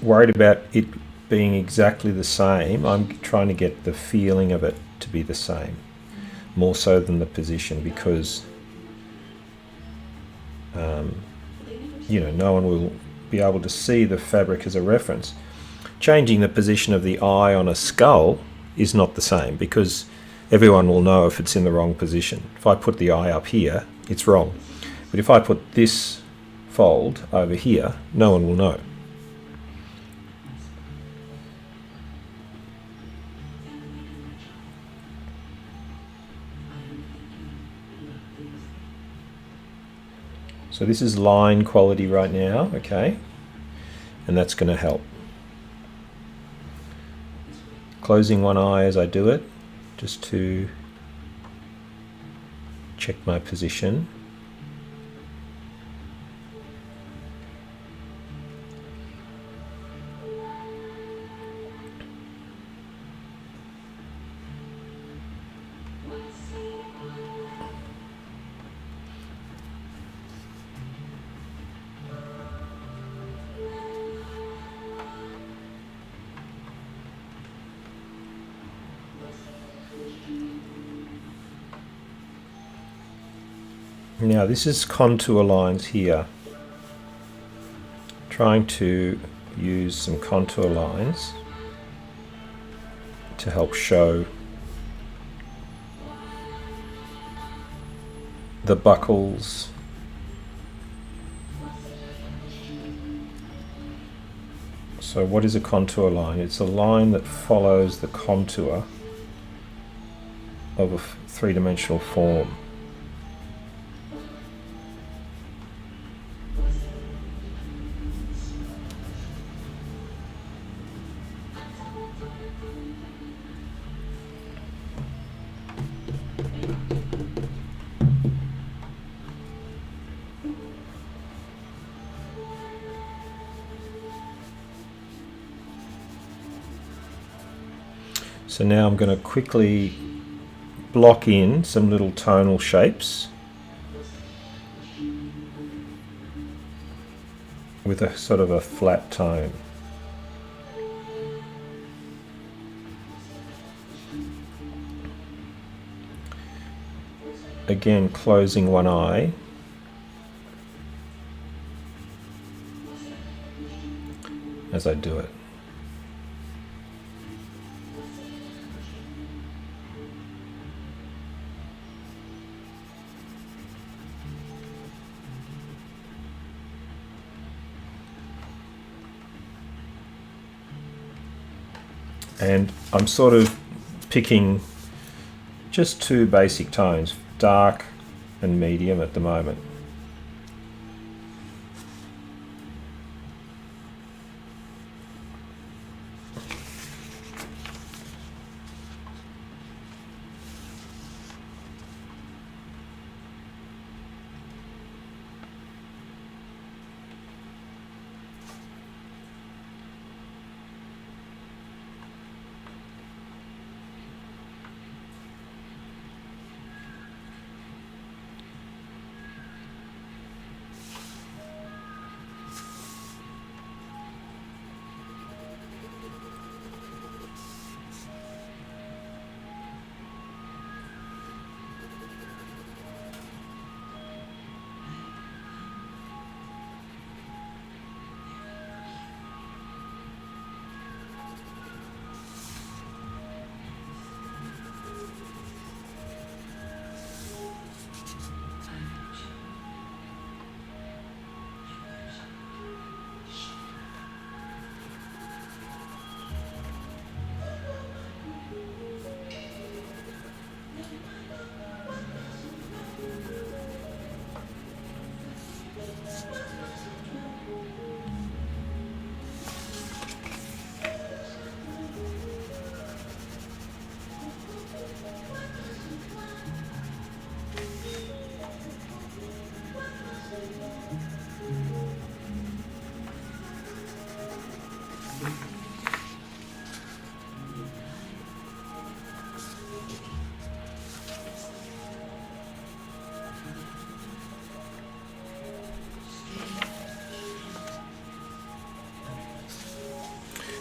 worried about it being exactly the same. I'm trying to get the feeling of it to be the same, more so than the position, because you know, no one will be able to see the fabric as a reference. Changing the position of the eye on a skull is not the same, because everyone will know if it's in the wrong position. If I put the eye up here, it's wrong. But if I put this fold over here, no one will know. So this is line quality right now, okay? And that's going to help. Closing one eye as I do it, just to check my position. Now this is contour lines here. Trying to use some contour lines to help show the buckles. So what is a contour line? It's a line that follows the contour of a three-dimensional form. So now I'm going to quickly block in some little tonal shapes with a sort of a flat tone. Again, closing one eye. As I do it. And I'm sort of picking just two basic tones, dark and medium at the moment.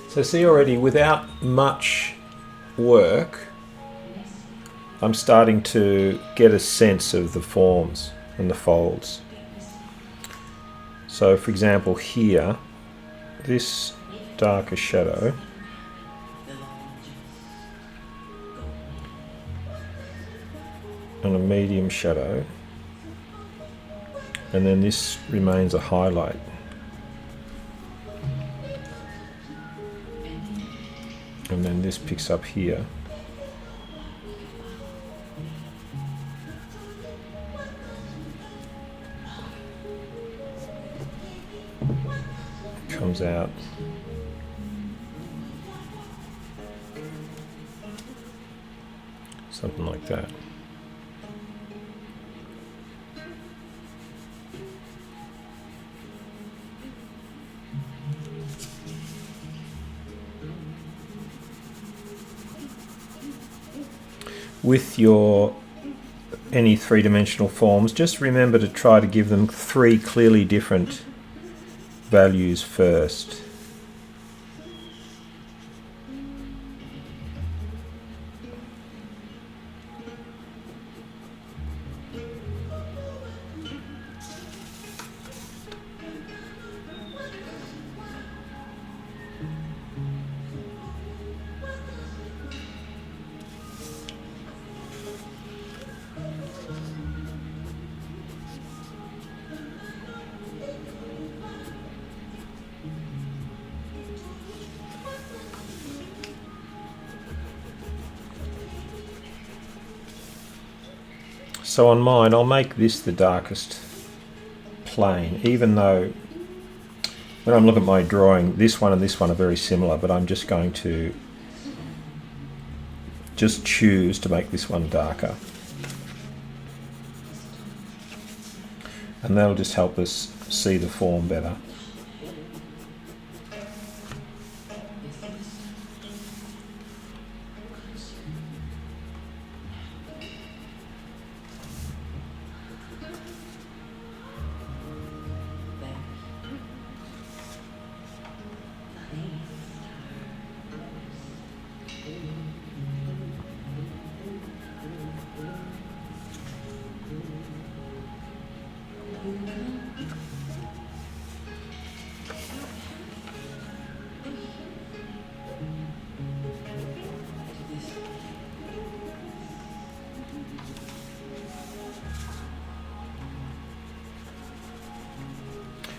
So see already, without much work, I'm starting to get a sense of the forms and the folds. So for example here, this darker shadow and a medium shadow, and then this remains a highlight. And then this picks up here. Comes out. Something like that. With your any three-dimensional forms, just remember to try to give them three clearly different values first. So on mine, I'll make this the darkest plane, even though when I'm looking at my drawing, this one and this one are very similar, but I'm just going to just choose to make this one darker. And that'll just help us see the form better.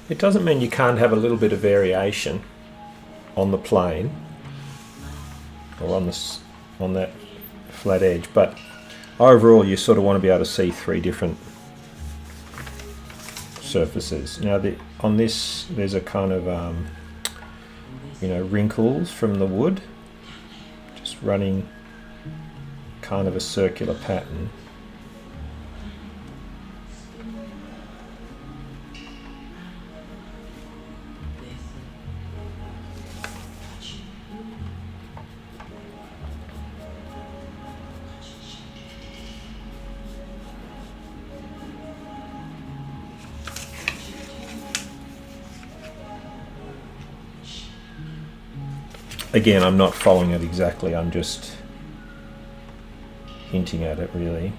It doesn't mean you can't have a little bit of variation on the plane or on that flat edge, but overall you sort of want to be able to see three different surfaces. Now on this there's a kind of wrinkles from the wood, just running kind of a circular pattern. Again, I'm not following it exactly, I'm just hinting at it really.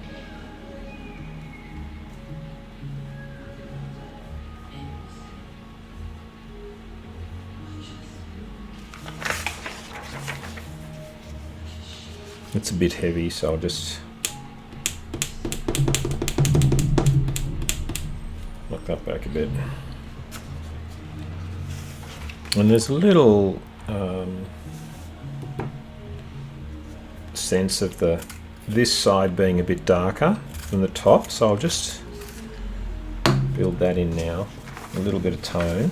It's a bit heavy, so I'll just knock that back a bit. And there's a little sense of this side being a bit darker than the top, so I'll just build that in now, a little bit of tone.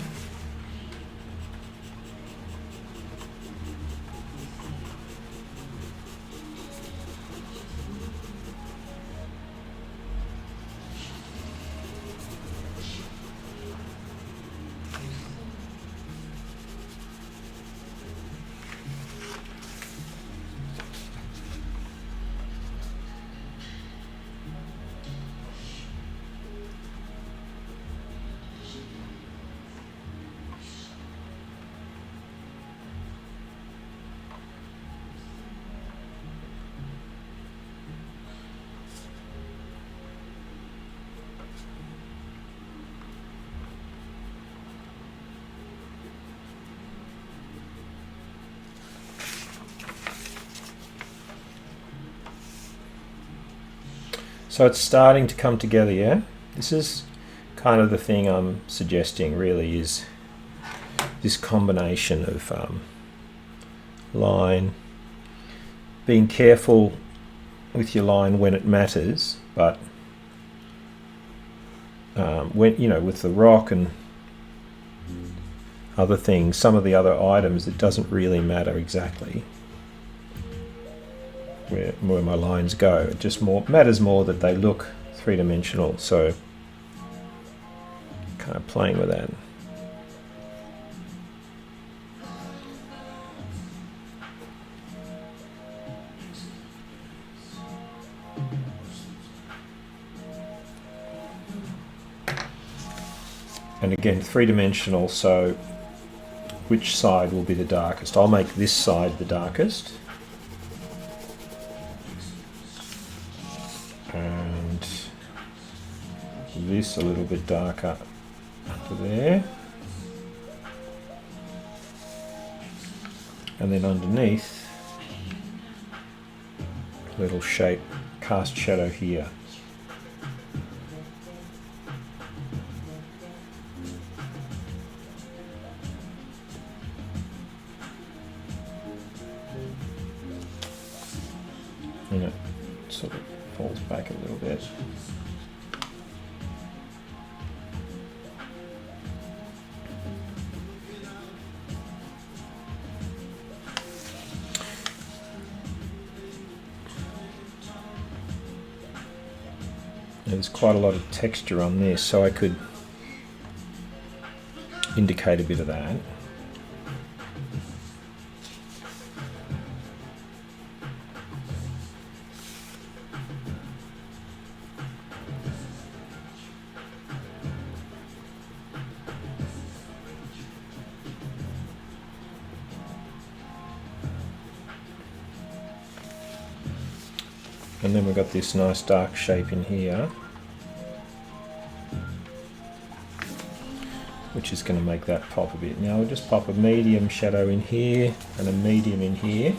So it's starting to come together, yeah? This is kind of the thing I'm suggesting really, is this combination of line, being careful with your line when it matters, but when, with the rock and other things, some of the other items, it doesn't really matter exactly where my lines go. It just matters more that they look three-dimensional, so kind of playing with that. And again, three-dimensional, so which side will be the darkest? I'll make this side the darkest. And this a little bit darker up there. And then underneath, a little shape, cast shadow here. And it sort of falls back a little bit. There's quite a lot of texture on this, so I could indicate a bit of that. And then we've got this nice dark shape in here, which is going to make that pop a bit. Now we'll just pop a medium shadow in here and a medium in here,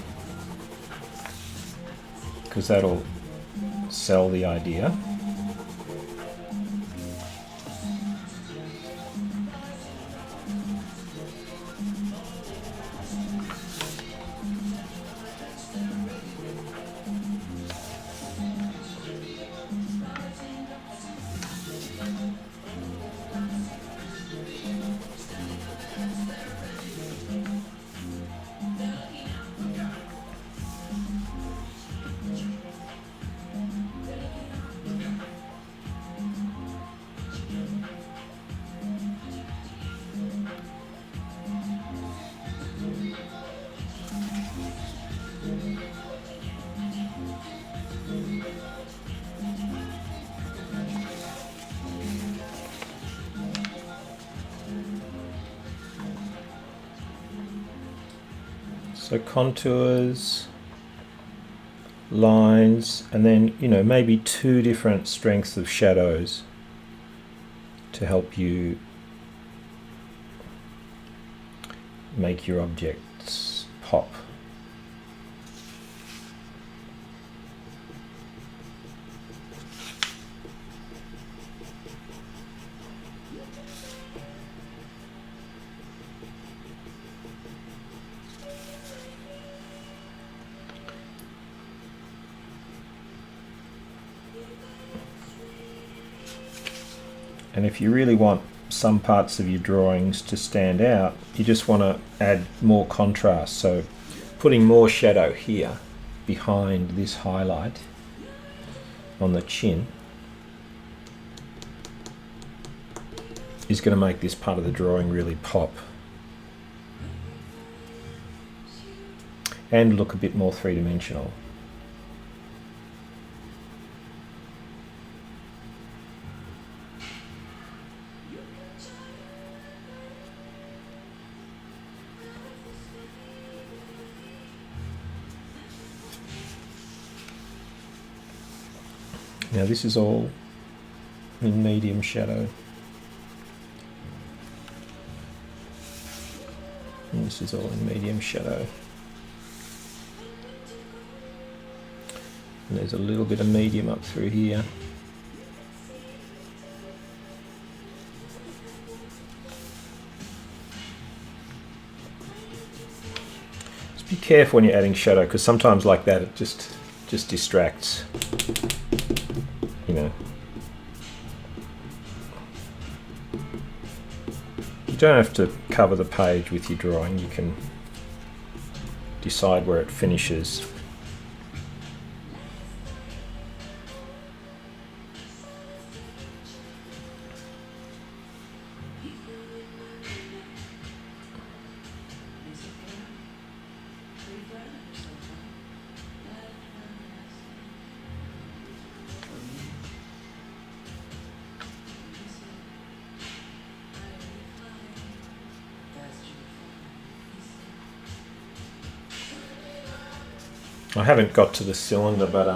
because that'll sell the idea. So contours, lines, and then, you know, maybe 2 different strengths of shadows to help you make your objects pop. And if you really want some parts of your drawings to stand out, you just want to add more contrast. So putting more shadow here behind this highlight on the chin is going to make this part of the drawing really pop and look a bit more three-dimensional. Now this is all in medium shadow. And this is all in medium shadow. And there's a little bit of medium up through here. Just be careful when you're adding shadow, because sometimes like that it just distracts. You know, you don't have to cover the page with your drawing. You can decide where it finishes. I haven't got to the cylinder, but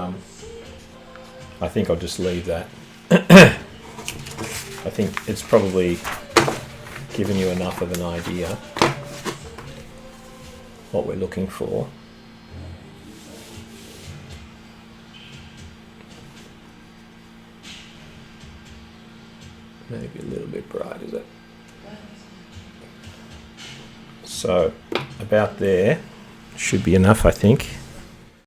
I think I'll just leave that. I think it's probably given you enough of an idea what we're looking for. Maybe a little bit bright, is it? So about there should be enough, I think.